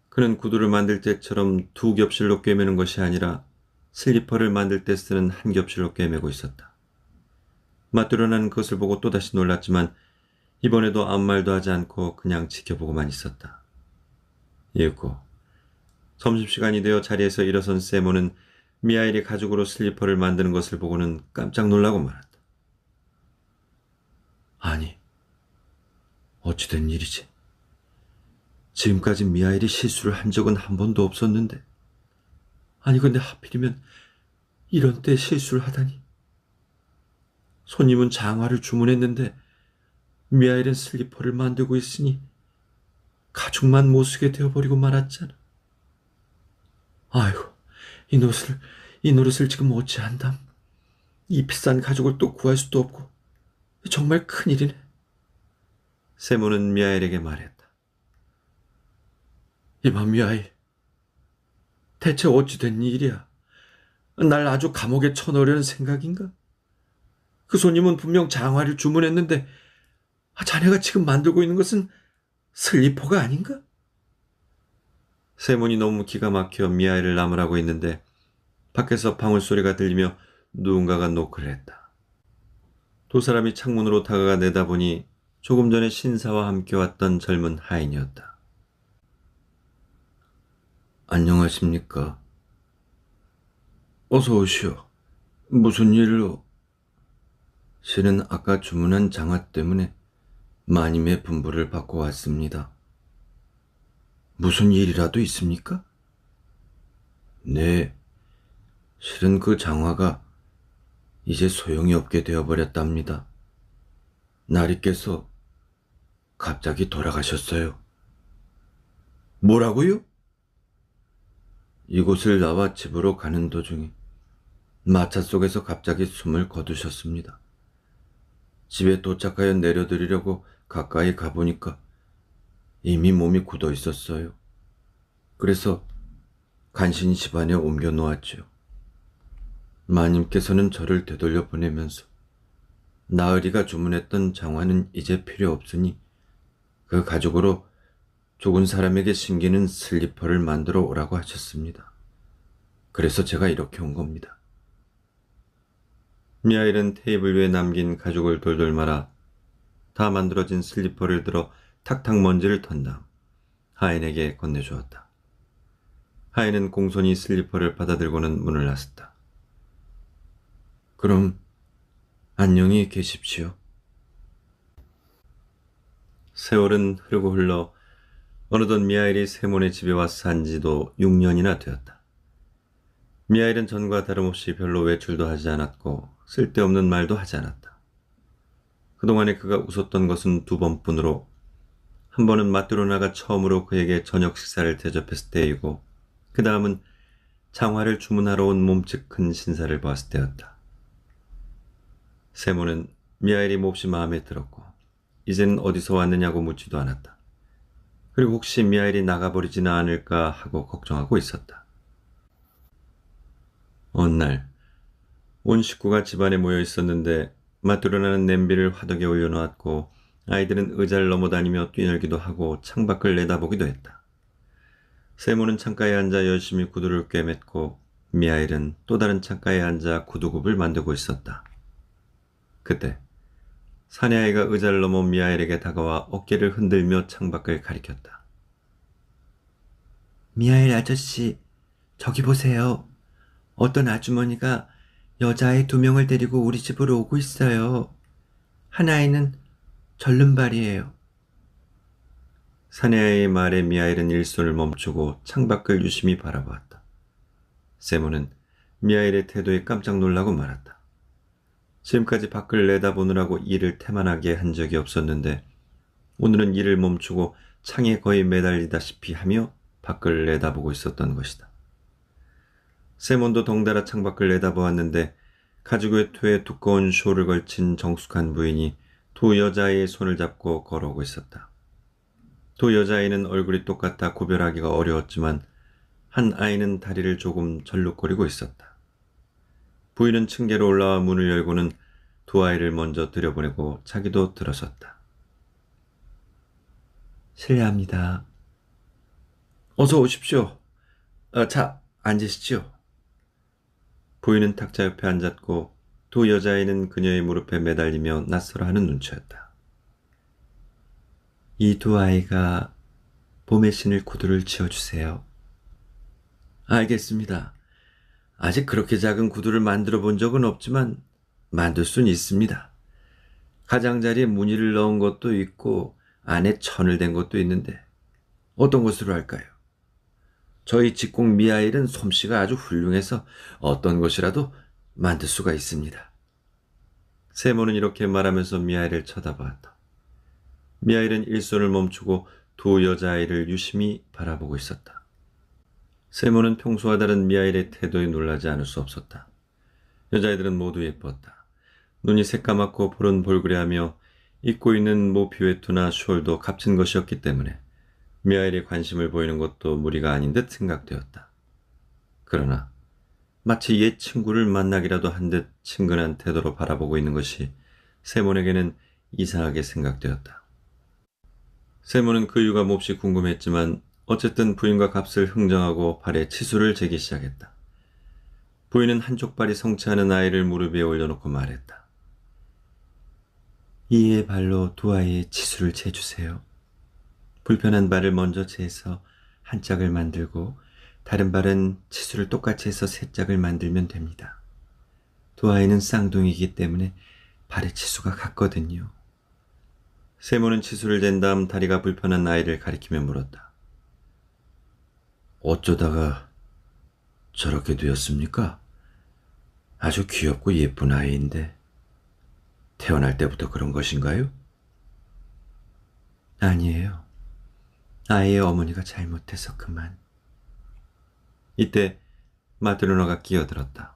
그는 구두를 만들 때처럼 두 겹실로 꿰매는 것이 아니라 슬리퍼를 만들 때 쓰는 한 겹실로 꿰매고 있었다. 마뚜려나는 그것을 보고 또다시 놀랐지만 이번에도 아무 말도 하지 않고 그냥 지켜보고만 있었다. 이윽고 점심시간이 되어 자리에서 일어선 세모는 미하일이 가죽으로 슬리퍼를 만드는 것을 보고는 깜짝 놀라고 말았다. 아니, 어찌된 일이지? 지금까지 미하일이 실수를 한 적은 한 번도 없었는데 아니 근데 하필이면 이런 때 실수를 하다니. 손님은 장화를 주문했는데 미하일은 슬리퍼를 만들고 있으니 가죽만 못쓰게 되어버리고 말았잖아. 아이고, 이 노릇을 지금 어찌한담. 이 비싼 가죽을 또 구할 수도 없고 정말 큰일이네. 세모는 미하일에게 말했다. 이봐 미하일, 대체 어찌된 일이야? 날 아주 감옥에 쳐넣으려는 생각인가? 그 손님은 분명 장화를 주문했는데 자네가 지금 만들고 있는 것은 슬리퍼가 아닌가? 세몬이 너무 기가 막혀 미하일을 나무라고 했는데 밖에서 방울소리가 들리며 누군가가 노크를 했다. 두 사람이 창문으로 다가가 내다보니 조금 전에 신사와 함께 왔던 젊은 하인이었다. 안녕하십니까? 어서 오시오. 무슨 일로? 실은 아까 주문한 장화 때문에 마님의 분부를 받고 왔습니다. 무슨 일이라도 있습니까? 네, 실은 그 장화가 이제 소용이 없게 되어버렸답니다. 나리께서 갑자기 돌아가셨어요. 뭐라고요? 이곳을 나와 집으로 가는 도중에 마차 속에서 갑자기 숨을 거두셨습니다. 집에 도착하여 내려드리려고 가까이 가보니까 이미 몸이 굳어 있었어요. 그래서 간신히 집안에 옮겨 놓았죠. 마님께서는 저를 되돌려 보내면서 나으리가 주문했던 장화는 이제 필요 없으니 그 가죽으로 죽은 사람에게 신기는 슬리퍼를 만들어 오라고 하셨습니다. 그래서 제가 이렇게 온 겁니다. 미하일은 테이블 위에 남긴 가죽을 돌돌 말아 다 만들어진 슬리퍼를 들어 탁탁 먼지를 턴 다음 하인에게 건네주었다. 하인은 공손히 슬리퍼를 받아들고는 문을 나섰다. 그럼 안녕히 계십시오. 세월은 흐르고 흘러 어느덧 미하일이 세몬의 집에 와서 산 지도 6년이나 되었다. 미하일은 전과 다름없이 별로 외출도 하지 않았고 쓸데없는 말도 하지 않았다. 그동안에 그가 웃었던 것은 두 번뿐으로 한 번은 마뚜로나가 처음으로 그에게 저녁 식사를 대접했을 때이고 그 다음은 장화를 주문하러 온 몸집 큰 신사를 보았을 때였다. 세모는 미하일이 몹시 마음에 들었고 이제는 어디서 왔느냐고 묻지도 않았다. 그리고 혹시 미하일이 나가버리지는 않을까 하고 걱정하고 있었다. 어느 날 온 식구가 집안에 모여 있었는데 마뚜로나는 냄비를 화덕에 올려놓았고 아이들은 의자를 넘어다니며 뛰놀기도 하고 창밖을 내다보기도 했다. 세모는 창가에 앉아 열심히 구두를 꿰맸고 미하일은 또 다른 창가에 앉아 구두굽을 만들고 있었다. 그때 사내아이가 의자를 넘어 미하엘에게 다가와 어깨를 흔들며 창밖을 가리켰다. 미하엘 아저씨, 저기 보세요. 어떤 아주머니가 여자아이 2명을 데리고 우리 집으로 오고 있어요. 한 아이는 절름발이에요. 사내아이의 말에 미하엘은 일손을 멈추고 창밖을 유심히 바라보았다. 세모는 미하엘의 태도에 깜짝 놀라고 말았다. 지금까지 밖을 내다보느라고 이를 태만하게 한 적이 없었는데 오늘은 이를 멈추고 창에 거의 매달리다시피 하며 밖을 내다보고 있었던 것이다. 세몬도 덩달아 창밖을 내다보았는데 가죽 외투에 두꺼운 숄을 걸친 정숙한 부인이 2 여자아이의 손을 잡고 걸어오고 있었다. 2 여자아이는 얼굴이 똑같아 구별하기가 어려웠지만 한 아이는 다리를 조금 절룩거리고 있었다. 부인은 층계로 올라와 문을 열고는 2 아이를 먼저 들여보내고 자기도 들어섰다. 실례합니다. 어서 오십시오. 자, 앉으시지요. 부인은 탁자 옆에 앉았고 2 여자아이는 그녀의 무릎에 매달리며 낯설어하는 눈치였다. 이 2 아이가 봄에 신을 구두를 지어주세요. 알겠습니다. 아직 그렇게 작은 구두를 만들어 본 적은 없지만 만들 수는 있습니다. 가장자리에 무늬를 넣은 것도 있고 안에 천을 댄 것도 있는데 어떤 것으로 할까요? 저희 직공 미하일은 솜씨가 아주 훌륭해서 어떤 것이라도 만들 수가 있습니다. 세모는 이렇게 말하면서 미하일을 쳐다보았다. 미하일은 일손을 멈추고 2 여자아이를 유심히 바라보고 있었다. 세모는 평소와 다른 미하일의 태도에 놀라지 않을 수 없었다. 여자아이들은 모두 예뻤다. 눈이 새까맣고 볼은 볼그레하며 입고 있는 모피 외투나 숄도 값진 것이었기 때문에 미하일이 관심을 보이는 것도 무리가 아닌 듯 생각되었다. 그러나 마치 옛 친구를 만나기라도 한 듯 친근한 태도로 바라보고 있는 것이 세몬에게는 이상하게 생각되었다. 세몬은 그 이유가 몹시 궁금했지만 어쨌든 부인과 값을 흥정하고 발에 치수를 재기 시작했다. 부인은 한쪽 발이 성취하는 아이를 무릎 위에 올려놓고 말했다. 이의 발로 2 아이의 치수를 재주세요. 불편한 발을 먼저 재서 한 짝을 만들고 다른 발은 치수를 똑같이 해서 3 짝을 만들면 됩니다. 2 아이는 쌍둥이이기 때문에 발의 치수가 같거든요. 세모는 치수를 잰 다음 다리가 불편한 아이를 가리키며 물었다. 어쩌다가 저렇게 되었습니까? 아주 귀엽고 예쁜 아이인데 태어날 때부터 그런 것인가요? 아니에요. 아이의 어머니가 잘못해서 그만. 이때 마드로나가 끼어들었다.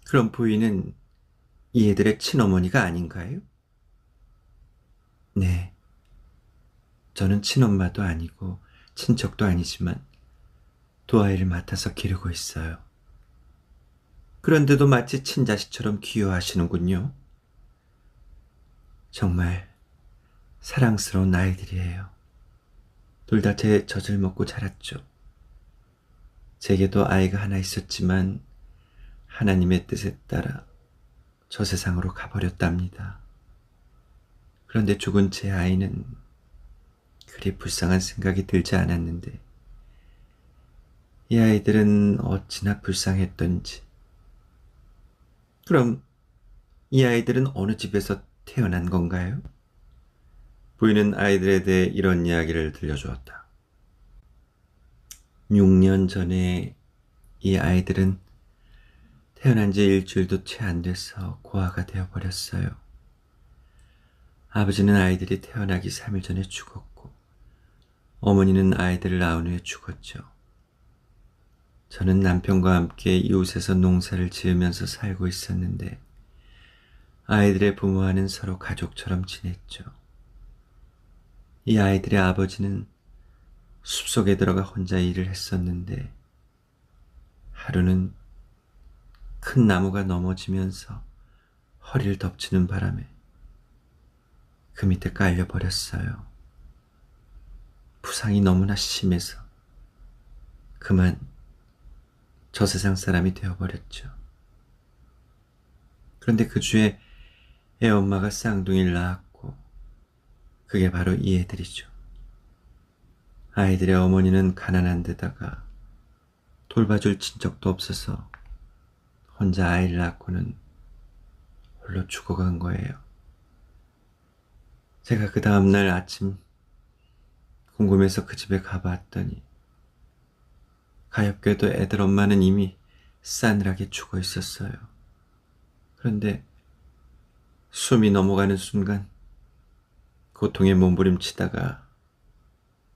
그럼 부인은 이 애들의 친어머니가 아닌가요? 네. 저는 친엄마도 아니고 친척도 아니지만 2 아이를 맡아서 기르고 있어요. 그런데도 마치 친자식처럼 귀여워하시는군요. 정말 사랑스러운 아이들이에요. 둘 다 제 젖을 먹고 자랐죠. 제게도 아이가 하나 있었지만 하나님의 뜻에 따라 저 세상으로 가버렸답니다. 그런데 죽은 제 아이는 그리 불쌍한 생각이 들지 않았는데 이 아이들은 어찌나 불쌍했던지. 그럼 이 아이들은 어느 집에서 태어난 건가요? 부인은 아이들에 대해 이런 이야기를 들려주었다. 6년 전에 이 아이들은 태어난 지 일주일도 채 안 돼서 고아가 되어버렸어요. 아버지는 아이들이 태어나기 3일 전에 죽었고 어머니는 아이들을 낳은 후에 죽었죠. 저는 남편과 함께 이웃에서 농사를 지으면서 살고 있었는데 아이들의 부모와는 서로 가족처럼 지냈죠. 이 아이들의 아버지는 숲속에 들어가 혼자 일을 했었는데 하루는 큰 나무가 넘어지면서 허리를 덮치는 바람에 그 밑에 깔려버렸어요. 부상이 너무나 심해서 그만 저 세상 사람이 되어버렸죠. 그런데 그 주에 애 엄마가 쌍둥이를 낳았고 그게 바로 이 애들이죠. 아이들의 어머니는 가난한 데다가 돌봐줄 친척도 없어서 혼자 아이를 낳고는 홀로 죽어간 거예요. 제가 그 다음날 아침 궁금해서 그 집에 가봤더니 가엾게도 애들 엄마는 이미 싸늘하게 죽어 있었어요. 그런데 숨이 넘어가는 순간 고통에 몸부림치다가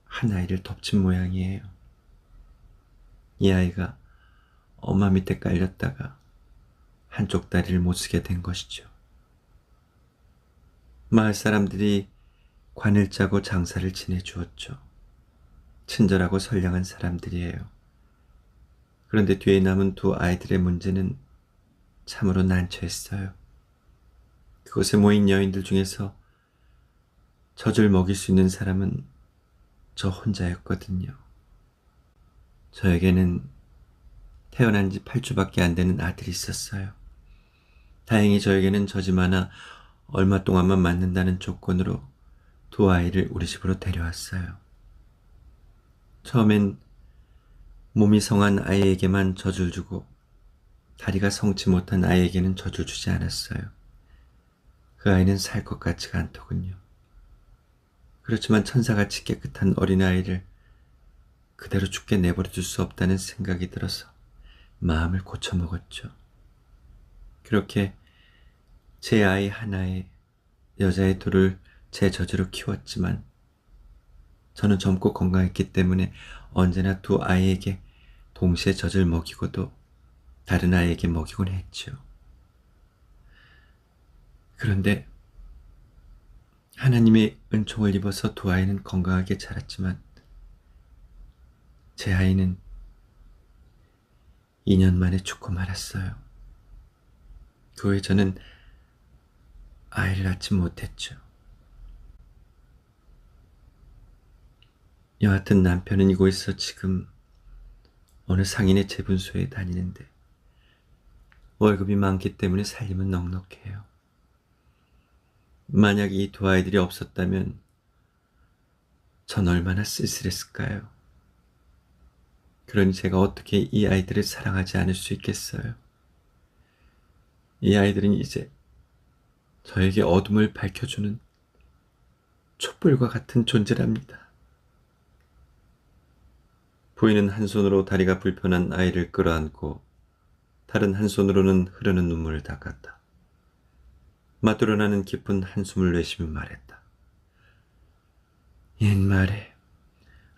한 아이를 덮친 모양이에요. 이 아이가 엄마 밑에 깔렸다가 한쪽 다리를 못 쓰게 된 것이죠. 마을 사람들이 관을 짜고 장사를 지내주었죠. 친절하고 선량한 사람들이에요. 그런데 뒤에 남은 두 아이들의 문제는 참으로 난처했어요. 그곳에 모인 여인들 중에서 젖을 먹일 수 있는 사람은 저 혼자였거든요. 저에게는 태어난 지 8주밖에 안 되는 아들이 있었어요. 다행히 저에게는 젖이 많아 얼마 동안만 맞는다는 조건으로 두 아이를 우리 집으로 데려왔어요. 처음엔 몸이 성한 아이에게만 젖을 주고 다리가 성치 못한 아이에게는 젖을 주지 않았어요. 그 아이는 살 것 같지가 않더군요. 그렇지만 천사같이 깨끗한 어린아이를 그대로 죽게 내버려 둘 수 없다는 생각이 들어서 마음을 고쳐먹었죠. 그렇게 제 아이 하나에 여자의 둘을 제 젖으로 키웠지만 저는 젊고 건강했기 때문에 언제나 두 아이에게 동시에 젖을 먹이고도 다른 아이에게 먹이곤 했죠. 그런데 하나님의 은총을 입어서 두 아이는 건강하게 자랐지만 제 아이는 2년 만에 죽고 말았어요. 그 후에 저는 아이를 낳지 못했죠. 여하튼 남편은 이곳에서 지금 어느 상인의 재분소에 다니는데 월급이 많기 때문에 살림은 넉넉해요. 만약 이 두 아이들이 없었다면 전 얼마나 쓸쓸했을까요? 그러니 제가 어떻게 이 아이들을 사랑하지 않을 수 있겠어요? 이 아이들은 이제 저에게 어둠을 밝혀주는 촛불과 같은 존재랍니다. 부인은 한 손으로 다리가 불편한 아이를 끌어안고 다른 한 손으로는 흐르는 눈물을 닦았다. 맞들어 나는 깊은 한숨을 내쉬며 말했다. 옛말에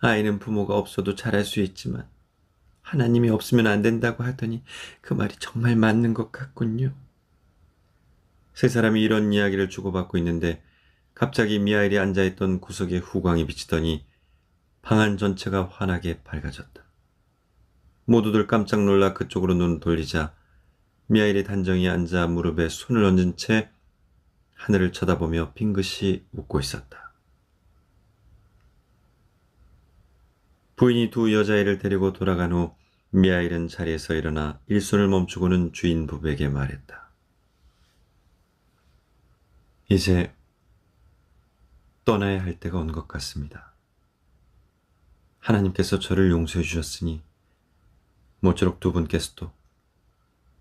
아이는 부모가 없어도 자랄 수 있지만 하나님이 없으면 안 된다고 하더니 그 말이 정말 맞는 것 같군요. 세 사람이 이런 이야기를 주고받고 있는데 갑자기 미하일이 앉아있던 구석에 후광이 비치더니 방 안 전체가 환하게 밝아졌다. 모두들 깜짝 놀라 그쪽으로 눈 돌리자 미하일이 단정히 앉아 무릎에 손을 얹은 채 하늘을 쳐다보며 빙긋이 웃고 있었다. 부인이 두 여자애를 데리고 돌아간 후 미하일은 자리에서 일어나 일손을 멈추고는 주인 부부에게 말했다. 이제 떠나야 할 때가 온 것 같습니다. 하나님께서 저를 용서해 주셨으니 모쪼록 두 분께서도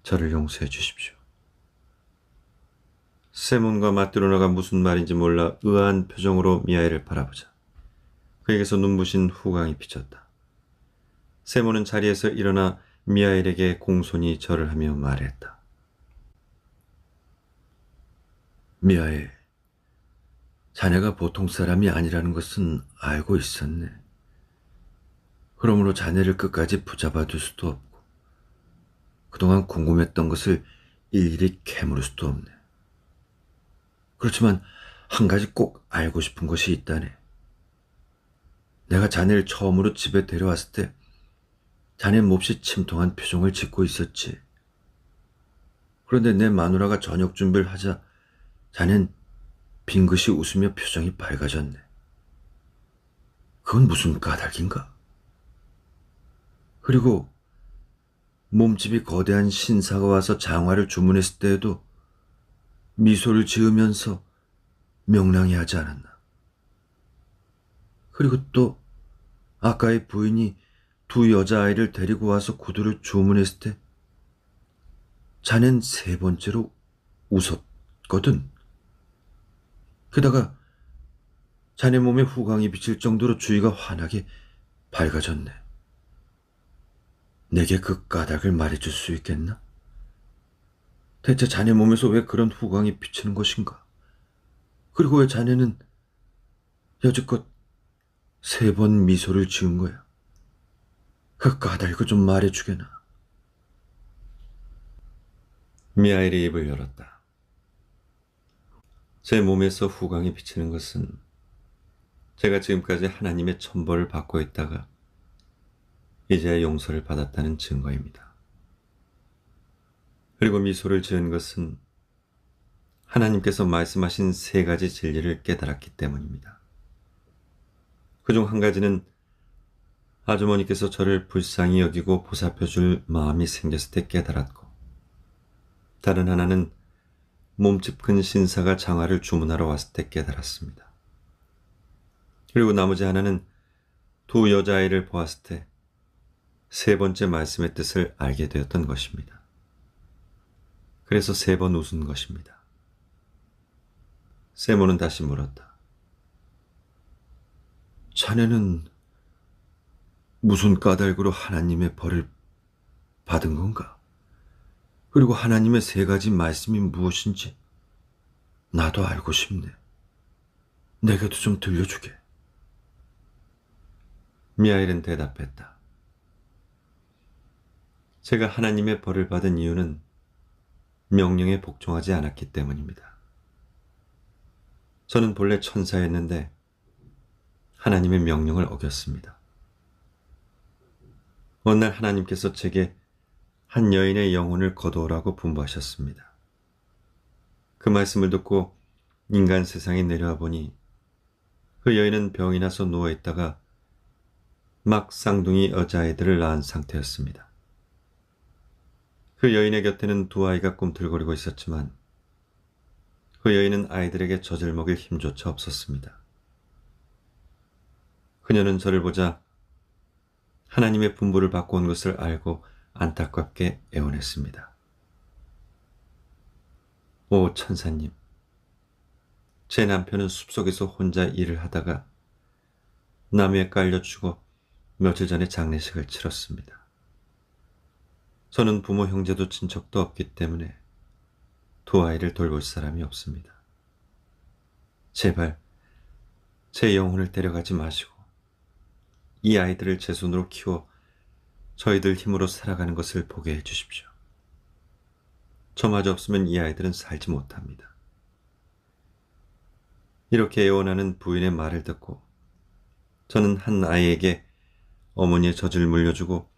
저를 용서해 주십시오. 세몬과 마트로나가 무슨 말인지 몰라 의아한 표정으로 미하일을 바라보자 그에게서 눈부신 후광이 비쳤다. 세몬은 자리에서 일어나 미하일에게 공손히 절을 하며 말했다. 미하일, 자네가 보통 사람이 아니라는 것은 알고 있었네. 그러므로 자네를 끝까지 붙잡아 둘 수도 없고 그동안 궁금했던 것을 일일이 캐물을 수도 없네. 그렇지만 한 가지 꼭 알고 싶은 것이 있다네. 내가 자네를 처음으로 집에 데려왔을 때 자네 몹시 침통한 표정을 짓고 있었지. 그런데 내 마누라가 저녁 준비를 하자 자넨 빙긋이 웃으며 표정이 밝아졌네. 그건 무슨 까닭인가? 그리고 몸집이 거대한 신사가 와서 장화를 주문했을 때에도 미소를 지으면서 명랑히 하지 않았나. 그리고 또 아까의 부인이 두 여자아이를 데리고 와서 구두를 주문했을 때 자넨 세 번째로 웃었거든. 게다가 자네 몸에 후광이 비칠 정도로 주위가 환하게 밝아졌네. 내게 그 까닭을 말해줄 수 있겠나? 대체 자네 몸에서 왜 그런 후광이 비치는 것인가? 그리고 왜 자네는 여지껏 세 번 미소를 지은 거야? 그 까닭을 좀 말해주게나. 미하일이 입을 열었다. 제 몸에서 후광이 비치는 것은 제가 지금까지 하나님의 천벌을 받고 있다가 이제야 용서를 받았다는 증거입니다. 그리고 미소를 지은 것은 하나님께서 말씀하신 세 가지 진리를 깨달았기 때문입니다. 그중 한 가지는 아주머니께서 저를 불쌍히 여기고 보살펴줄 마음이 생겼을 때 깨달았고, 다른 하나는 몸집 큰 신사가 장화를 주문하러 왔을 때 깨달았습니다. 그리고 나머지 하나는 두 여자아이를 보았을 때 세 번째 말씀의 뜻을 알게 되었던 것입니다. 그래서 세 번 웃은 것입니다. 세모는 다시 물었다. 자네는 무슨 까닭으로 하나님의 벌을 받은 건가? 그리고 하나님의 세 가지 말씀이 무엇인지 나도 알고 싶네. 내게도 좀 들려주게. 미하일은 대답했다. 제가 하나님의 벌을 받은 이유는 명령에 복종하지 않았기 때문입니다. 저는 본래 천사였는데 하나님의 명령을 어겼습니다. 어느 날 하나님께서 제게 한 여인의 영혼을 거두어라고 분부하셨습니다. 그 말씀을 듣고 인간 세상에 내려와 보니 그 여인은 병이 나서 누워있다가 막 쌍둥이 여자아이들을 낳은 상태였습니다. 그 여인의 곁에는 두 아이가 꿈틀거리고 있었지만 그 여인은 아이들에게 젖을 먹일 힘조차 없었습니다. 그녀는 저를 보자 하나님의 분부를 받고 온 것을 알고 안타깝게 애원했습니다. 오 천사님, 제 남편은 숲속에서 혼자 일을 하다가 나무에 깔려 죽어 며칠 전에 장례식을 치렀습니다. 저는 부모 형제도 친척도 없기 때문에 두 아이를 돌볼 사람이 없습니다. 제발 제 영혼을 데려가지 마시고 이 아이들을 제 손으로 키워 저희들 힘으로 살아가는 것을 보게 해주십시오. 저마저 없으면 이 아이들은 살지 못합니다. 이렇게 애원하는 부인의 말을 듣고 저는 한 아이에게 어머니의 젖을 물려주고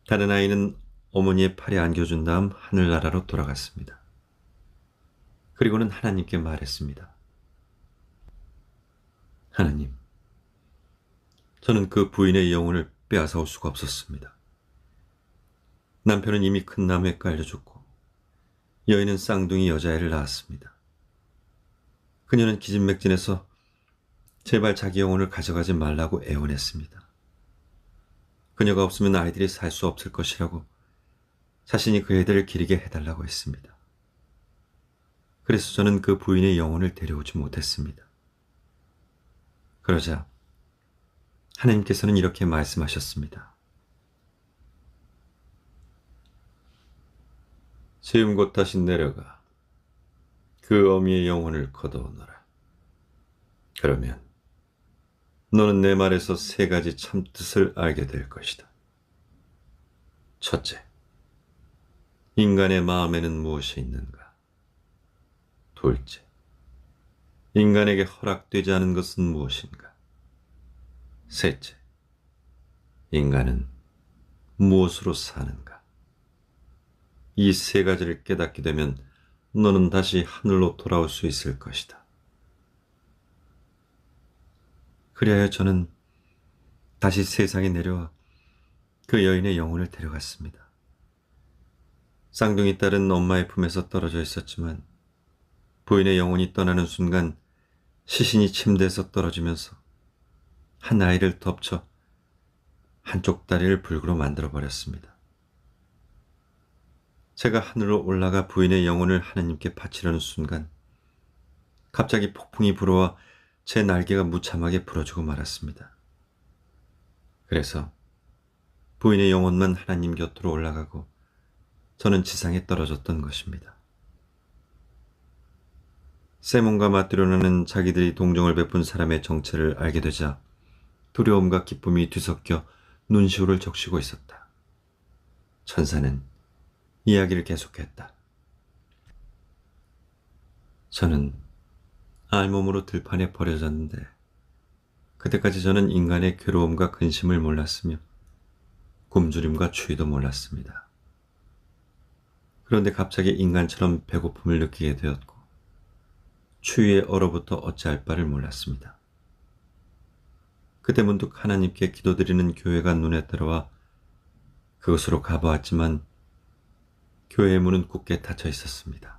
다른 아이는 어머니의 팔에 안겨준 다음 하늘나라로 돌아갔습니다. 그리고는 하나님께 말했습니다. 하나님, 저는 그 부인의 영혼을 빼앗아올 수가 없었습니다. 남편은 이미 큰 나무에 깔려 죽고 여인은 쌍둥이 여자애를 낳았습니다. 그녀는 기진맥진해서 제발 자기 영혼을 가져가지 말라고 애원했습니다. 그녀가 없으면 아이들이 살 수 없을 것이라고 자신이 그 애들을 기리게 해달라고 했습니다. 그래서 저는 그 부인의 영혼을 데려오지 못했습니다. 그러자 하나님께서는 이렇게 말씀하셨습니다. 지금 곧 다시 내려가 그 어미의 영혼을 거두어오너라. 그러면 너는 내 말에서 세 가지 참뜻을 알게 될 것이다. 첫째, 인간의 마음에는 무엇이 있는가? 둘째, 인간에게 허락되지 않은 것은 무엇인가? 셋째, 인간은 무엇으로 사는가? 이 세 가지를 깨닫게 되면 너는 다시 하늘로 돌아올 수 있을 것이다. 그리하여 저는 다시 세상에 내려와 그 여인의 영혼을 데려갔습니다. 쌍둥이 딸은 엄마의 품에서 떨어져 있었지만 부인의 영혼이 떠나는 순간 시신이 침대에서 떨어지면서 한 아이를 덮쳐 한쪽 다리를 불구로 만들어버렸습니다. 제가 하늘로 올라가 부인의 영혼을 하나님께 바치려는 순간 갑자기 폭풍이 불어와 제 날개가 무참하게 부러지고 말았습니다. 그래서 부인의 영혼만 하나님 곁으로 올라가고 저는 지상에 떨어졌던 것입니다. 세몬과 마트료나는 자기들이 동정을 베푼 사람의 정체를 알게 되자 두려움과 기쁨이 뒤섞여 눈시울을 적시고 있었다. 천사는 이야기를 계속했다. 저는 알몸으로 들판에 버려졌는데 그때까지 저는 인간의 괴로움과 근심을 몰랐으며 굶주림과 추위도 몰랐습니다. 그런데 갑자기 인간처럼 배고픔을 느끼게 되었고 추위에 얼어붙어 어찌할 바를 몰랐습니다. 그때 문득 하나님께 기도드리는 교회가 눈에 들어와 그곳으로 가보았지만 교회의 문은 굳게 닫혀 있었습니다.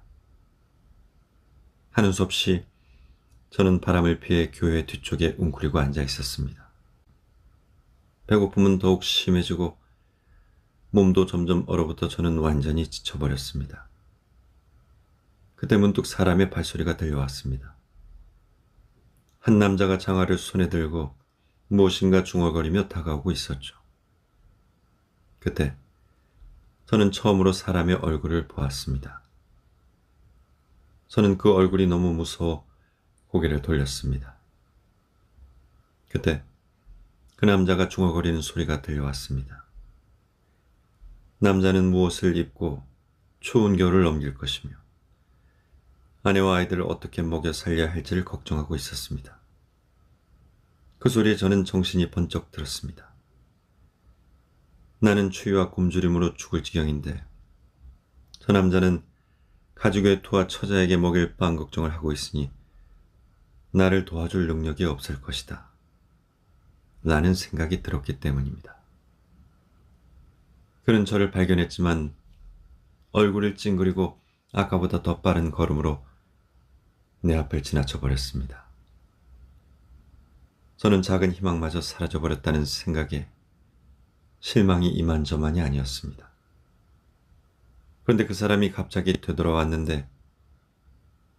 하는 수 없이 저는 바람을 피해 교회 뒤쪽에 웅크리고 앉아 있었습니다. 배고픔은 더욱 심해지고 몸도 점점 얼어붙어 저는 완전히 지쳐버렸습니다. 그때 문득 사람의 발소리가 들려왔습니다. 한 남자가 장화를 손에 들고 무엇인가 중얼거리며 다가오고 있었죠. 그때 저는 처음으로 사람의 얼굴을 보았습니다. 저는 그 얼굴이 너무 무서워 고개를 돌렸습니다. 그때 그 남자가 중얼거리는 소리가 들려왔습니다. 남자는 무엇을 입고 추운 겨울을 넘길 것이며 아내와 아이들을 어떻게 먹여 살려야 할지를 걱정하고 있었습니다. 그 소리에 저는 정신이 번쩍 들었습니다. 나는 추위와 굶주림으로 죽을 지경인데 저 남자는 가족의 토와 처자에게 먹일 빵 걱정을 하고 있으니 나를 도와줄 능력이 없을 것이다. 라는 생각이 들었기 때문입니다. 그는 저를 발견했지만 얼굴을 찡그리고 아까보다 더 빠른 걸음으로 내 앞을 지나쳐 버렸습니다. 저는 작은 희망마저 사라져버렸다는 생각에 실망이 이만저만이 아니었습니다. 그런데 그 사람이 갑자기 되돌아왔는데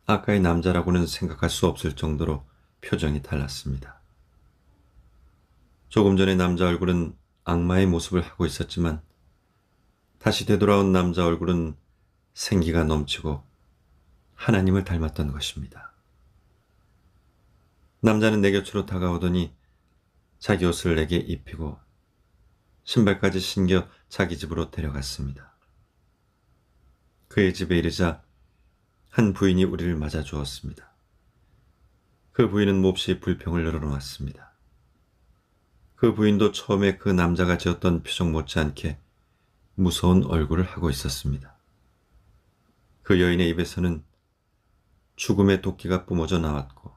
아까의 남자라고는 생각할 수 없을 정도로 표정이 달랐습니다. 조금 전에 남자 얼굴은 악마의 모습을 하고 있었지만 다시 되돌아온 남자 얼굴은 생기가 넘치고 하나님을 닮았던 것입니다. 남자는 내 곁으로 다가오더니 자기 옷을 내게 입히고 신발까지 신겨 자기 집으로 데려갔습니다. 그의 집에 이르자 한 부인이 우리를 맞아 주었습니다. 그 부인은 몹시 불평을 늘어놓았습니다. 그 부인도 처음에 그 남자가 지었던 표정 못지않게 무서운 얼굴을 하고 있었습니다. 그 여인의 입에서는 죽음의 도끼가 뿜어져 나왔고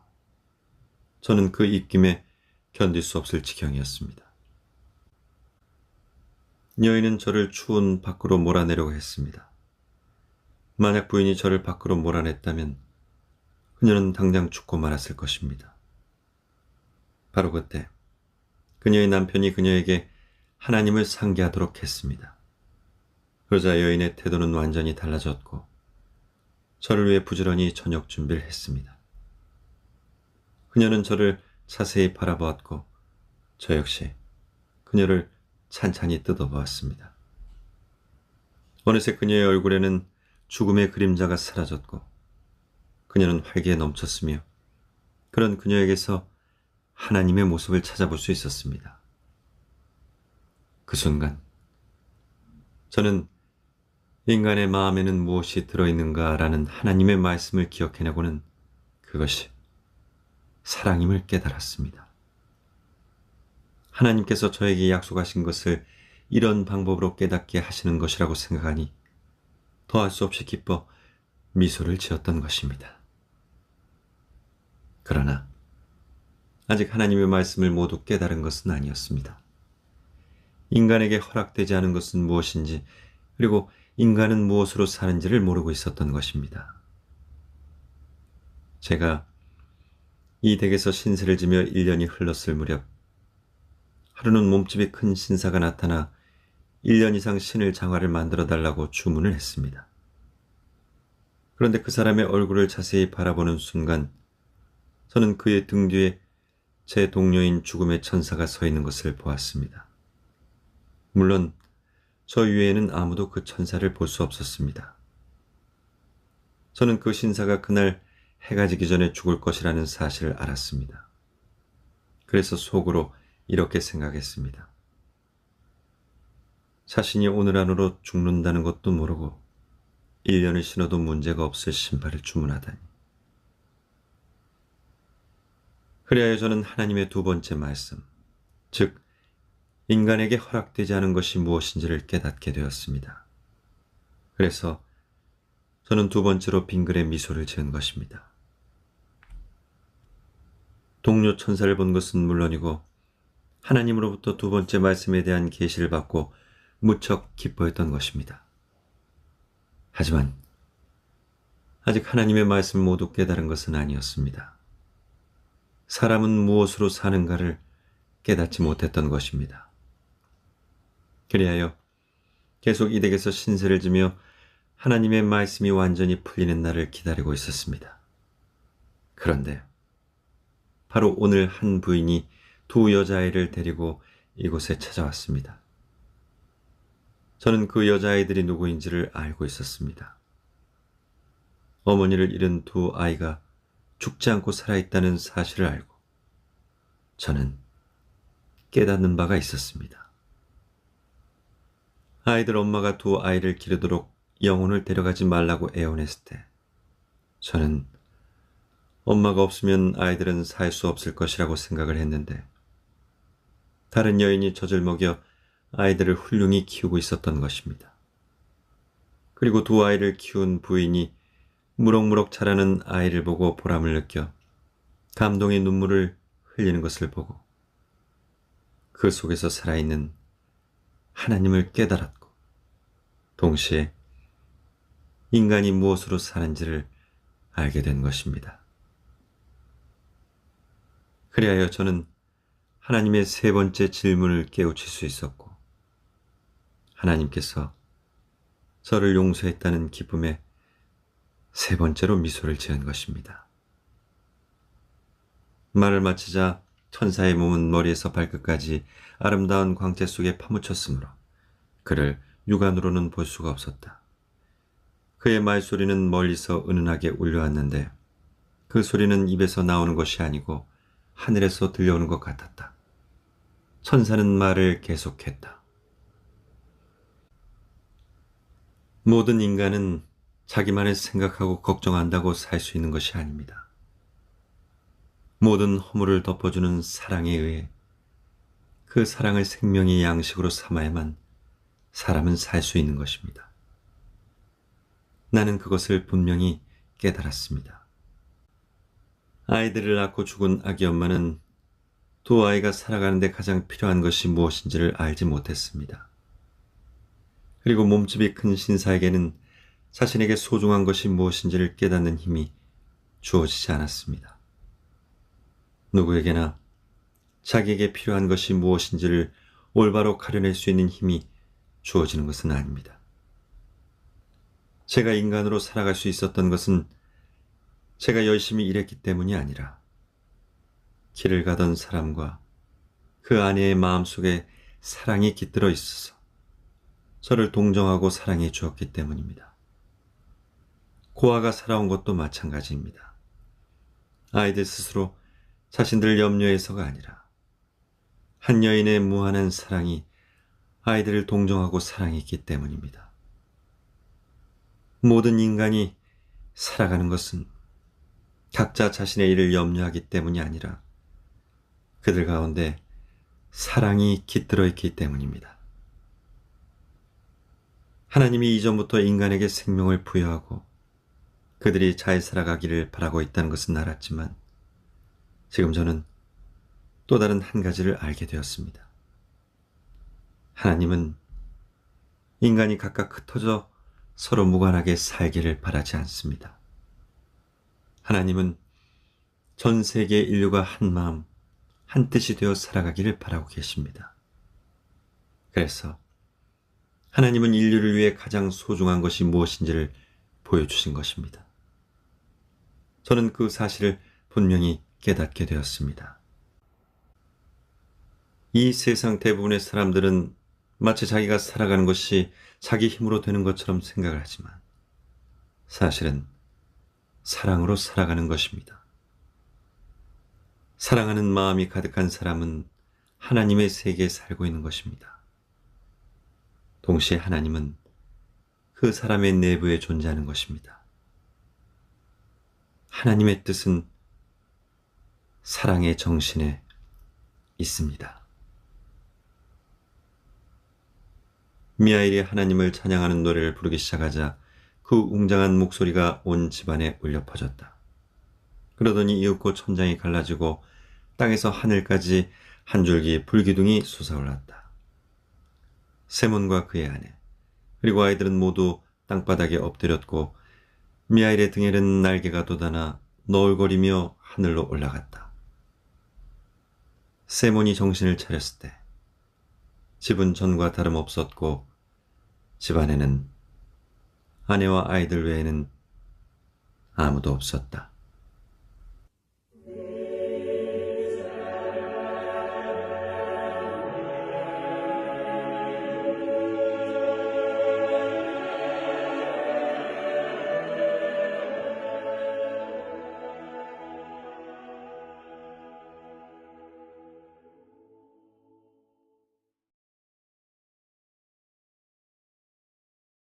저는 그 입김에 견딜 수 없을 지경이었습니다. 여인은 저를 추운 밖으로 몰아내려고 했습니다. 만약 부인이 저를 밖으로 몰아냈다면 그녀는 당장 죽고 말았을 것입니다. 바로 그때 그녀의 남편이 그녀에게 하나님을 상기하도록 했습니다. 그러자 여인의 태도는 완전히 달라졌고 저를 위해 부지런히 저녁 준비를 했습니다. 그녀는 저를 자세히 바라보았고 저 역시 그녀를 찬찬히 뜯어보았습니다. 어느새 그녀의 얼굴에는 죽음의 그림자가 사라졌고 그녀는 활기에 넘쳤으며 그런 그녀에게서 하나님의 모습을 찾아볼 수 있었습니다. 그 순간 저는 인간의 마음에는 무엇이 들어있는가라는 하나님의 말씀을 기억해내고는 그것이 사랑임을 깨달았습니다. 하나님께서 저에게 약속하신 것을 이런 방법으로 깨닫게 하시는 것이라고 생각하니 더할 수 없이 기뻐 미소를 지었던 것입니다. 그러나 아직 하나님의 말씀을 모두 깨달은 것은 아니었습니다. 인간에게 허락되지 않은 것은 무엇인지 그리고 인간은 무엇으로 사는지를 모르고 있었던 것입니다. 제가 이 댁에서 신세를 지며 1년이 흘렀을 무렵 하루는 몸집이 큰 신사가 나타나 1년 이상 신을 장화를 만들어 달라고 주문을 했습니다. 그런데 그 사람의 얼굴을 자세히 바라보는 순간 저는 그의 등 뒤에 제 동료인 죽음의 천사가 서 있는 것을 보았습니다. 물론 저 위에는 아무도 그 천사를 볼 수 없었습니다. 저는 그 신사가 그날 해가 지기 전에 죽을 것이라는 사실을 알았습니다. 그래서 속으로 이렇게 생각했습니다. 자신이 오늘 안으로 죽는다는 것도 모르고 1년을 신어도 문제가 없을 신발을 주문하다니. 그리하여 저는 하나님의 두 번째 말씀, 즉 인간에게 허락되지 않은 것이 무엇인지를 깨닫게 되었습니다. 그래서 저는 두 번째로 빙글에 미소를 지은 것입니다. 동료 천사를 본 것은 물론이고 하나님으로부터 두 번째 말씀에 대한 계시를 받고 무척 기뻐했던 것입니다. 하지만 아직 하나님의 말씀 모두 깨달은 것은 아니었습니다. 사람은 무엇으로 사는가를 깨닫지 못했던 것입니다. 그리하여 계속 이 댁에서 신세를 지며 하나님의 말씀이 완전히 풀리는 날을 기다리고 있었습니다. 그런데 바로 오늘 한 부인이 두 여자아이를 데리고 이곳에 찾아왔습니다. 저는 그 여자아이들이 누구인지를 알고 있었습니다. 어머니를 잃은 두 아이가 죽지 않고 살아있다는 사실을 알고 저는 깨닫는 바가 있었습니다. 아이들 엄마가 두 아이를 기르도록 영혼을 데려가지 말라고 애원했을 때 저는 엄마가 없으면 아이들은 살 수 없을 것이라고 생각을 했는데 다른 여인이 젖을 먹여 아이들을 훌륭히 키우고 있었던 것입니다. 그리고 두 아이를 키운 부인이 무럭무럭 자라는 아이를 보고 보람을 느껴 감동의 눈물을 흘리는 것을 보고 그 속에서 살아있는 하나님을 깨달았고 동시에 인간이 무엇으로 사는지를 알게 된 것입니다. 그리하여 저는 하나님의 세 번째 질문을 깨우칠 수 있었고 하나님께서 저를 용서했다는 기쁨에 세 번째로 미소를 지은 것입니다. 말을 마치자 천사의 몸은 머리에서 발끝까지 아름다운 광채 속에 파묻혔으므로 그를 육안으로는 볼 수가 없었다. 그의 말소리는 멀리서 은은하게 울려왔는데 그 소리는 입에서 나오는 것이 아니고 하늘에서 들려오는 것 같았다. 천사는 말을 계속했다. 모든 인간은 자기만을 생각하고 걱정한다고 살 수 있는 것이 아닙니다. 모든 허물을 덮어주는 사랑에 의해 그 사랑을 생명의 양식으로 삼아야만 사람은 살 수 있는 것입니다. 나는 그것을 분명히 깨달았습니다. 아이들을 낳고 죽은 아기 엄마는 두 아이가 살아가는 데 가장 필요한 것이 무엇인지를 알지 못했습니다. 그리고 몸집이 큰 신사에게는 자신에게 소중한 것이 무엇인지를 깨닫는 힘이 주어지지 않았습니다. 누구에게나 자기에게 필요한 것이 무엇인지를 올바로 가려낼 수 있는 힘이 주어지는 것은 아닙니다. 제가 인간으로 살아갈 수 있었던 것은 제가 열심히 일했기 때문이 아니라 길을 가던 사람과 그 아내의 마음속에 사랑이 깃들어 있어서 저를 동정하고 사랑해 주었기 때문입니다. 고아가 살아온 것도 마찬가지입니다. 아이들 스스로 자신들을 염려해서가 아니라 한 여인의 무한한 사랑이 아이들을 동정하고 사랑했기 때문입니다. 모든 인간이 살아가는 것은 각자 자신의 일을 염려하기 때문이 아니라 그들 가운데 사랑이 깃들어 있기 때문입니다. 하나님이 이전부터 인간에게 생명을 부여하고 그들이 잘 살아가기를 바라고 있다는 것은 알았지만 지금 저는 또 다른 한 가지를 알게 되었습니다. 하나님은 인간이 각각 흩어져 서로 무관하게 살기를 바라지 않습니다. 하나님은 전 세계 인류가 한 마음, 한 뜻이 되어 살아가기를 바라고 계십니다. 그래서 하나님은 인류를 위해 가장 소중한 것이 무엇인지를 보여주신 것입니다. 저는 그 사실을 분명히 깨닫게 되었습니다. 이 세상 대부분의 사람들은 마치 자기가 살아가는 것이 자기 힘으로 되는 것처럼 생각을 하지만 사실은 사랑으로 살아가는 것입니다. 사랑하는 마음이 가득한 사람은 하나님의 세계에 살고 있는 것입니다. 동시에 하나님은 그 사람의 내부에 존재하는 것입니다. 하나님의 뜻은 사랑의 정신에 있습니다. 미하일이 하나님을 찬양하는 노래를 부르기 시작하자 그 웅장한 목소리가 온 집안에 울려 퍼졌다. 그러더니 이윽고 천장이 갈라지고 땅에서 하늘까지 한 줄기 불기둥이 솟아올랐다. 세몬과 그의 아내 그리고 아이들은 모두 땅바닥에 엎드렸고 미하일의 등에는 날개가 돋아나 너울거리며 하늘로 올라갔다. 세몬이 정신을 차렸을 때 집은 전과 다름없었고 집안에는 아내와 아이들 외에는 아무도 없었다.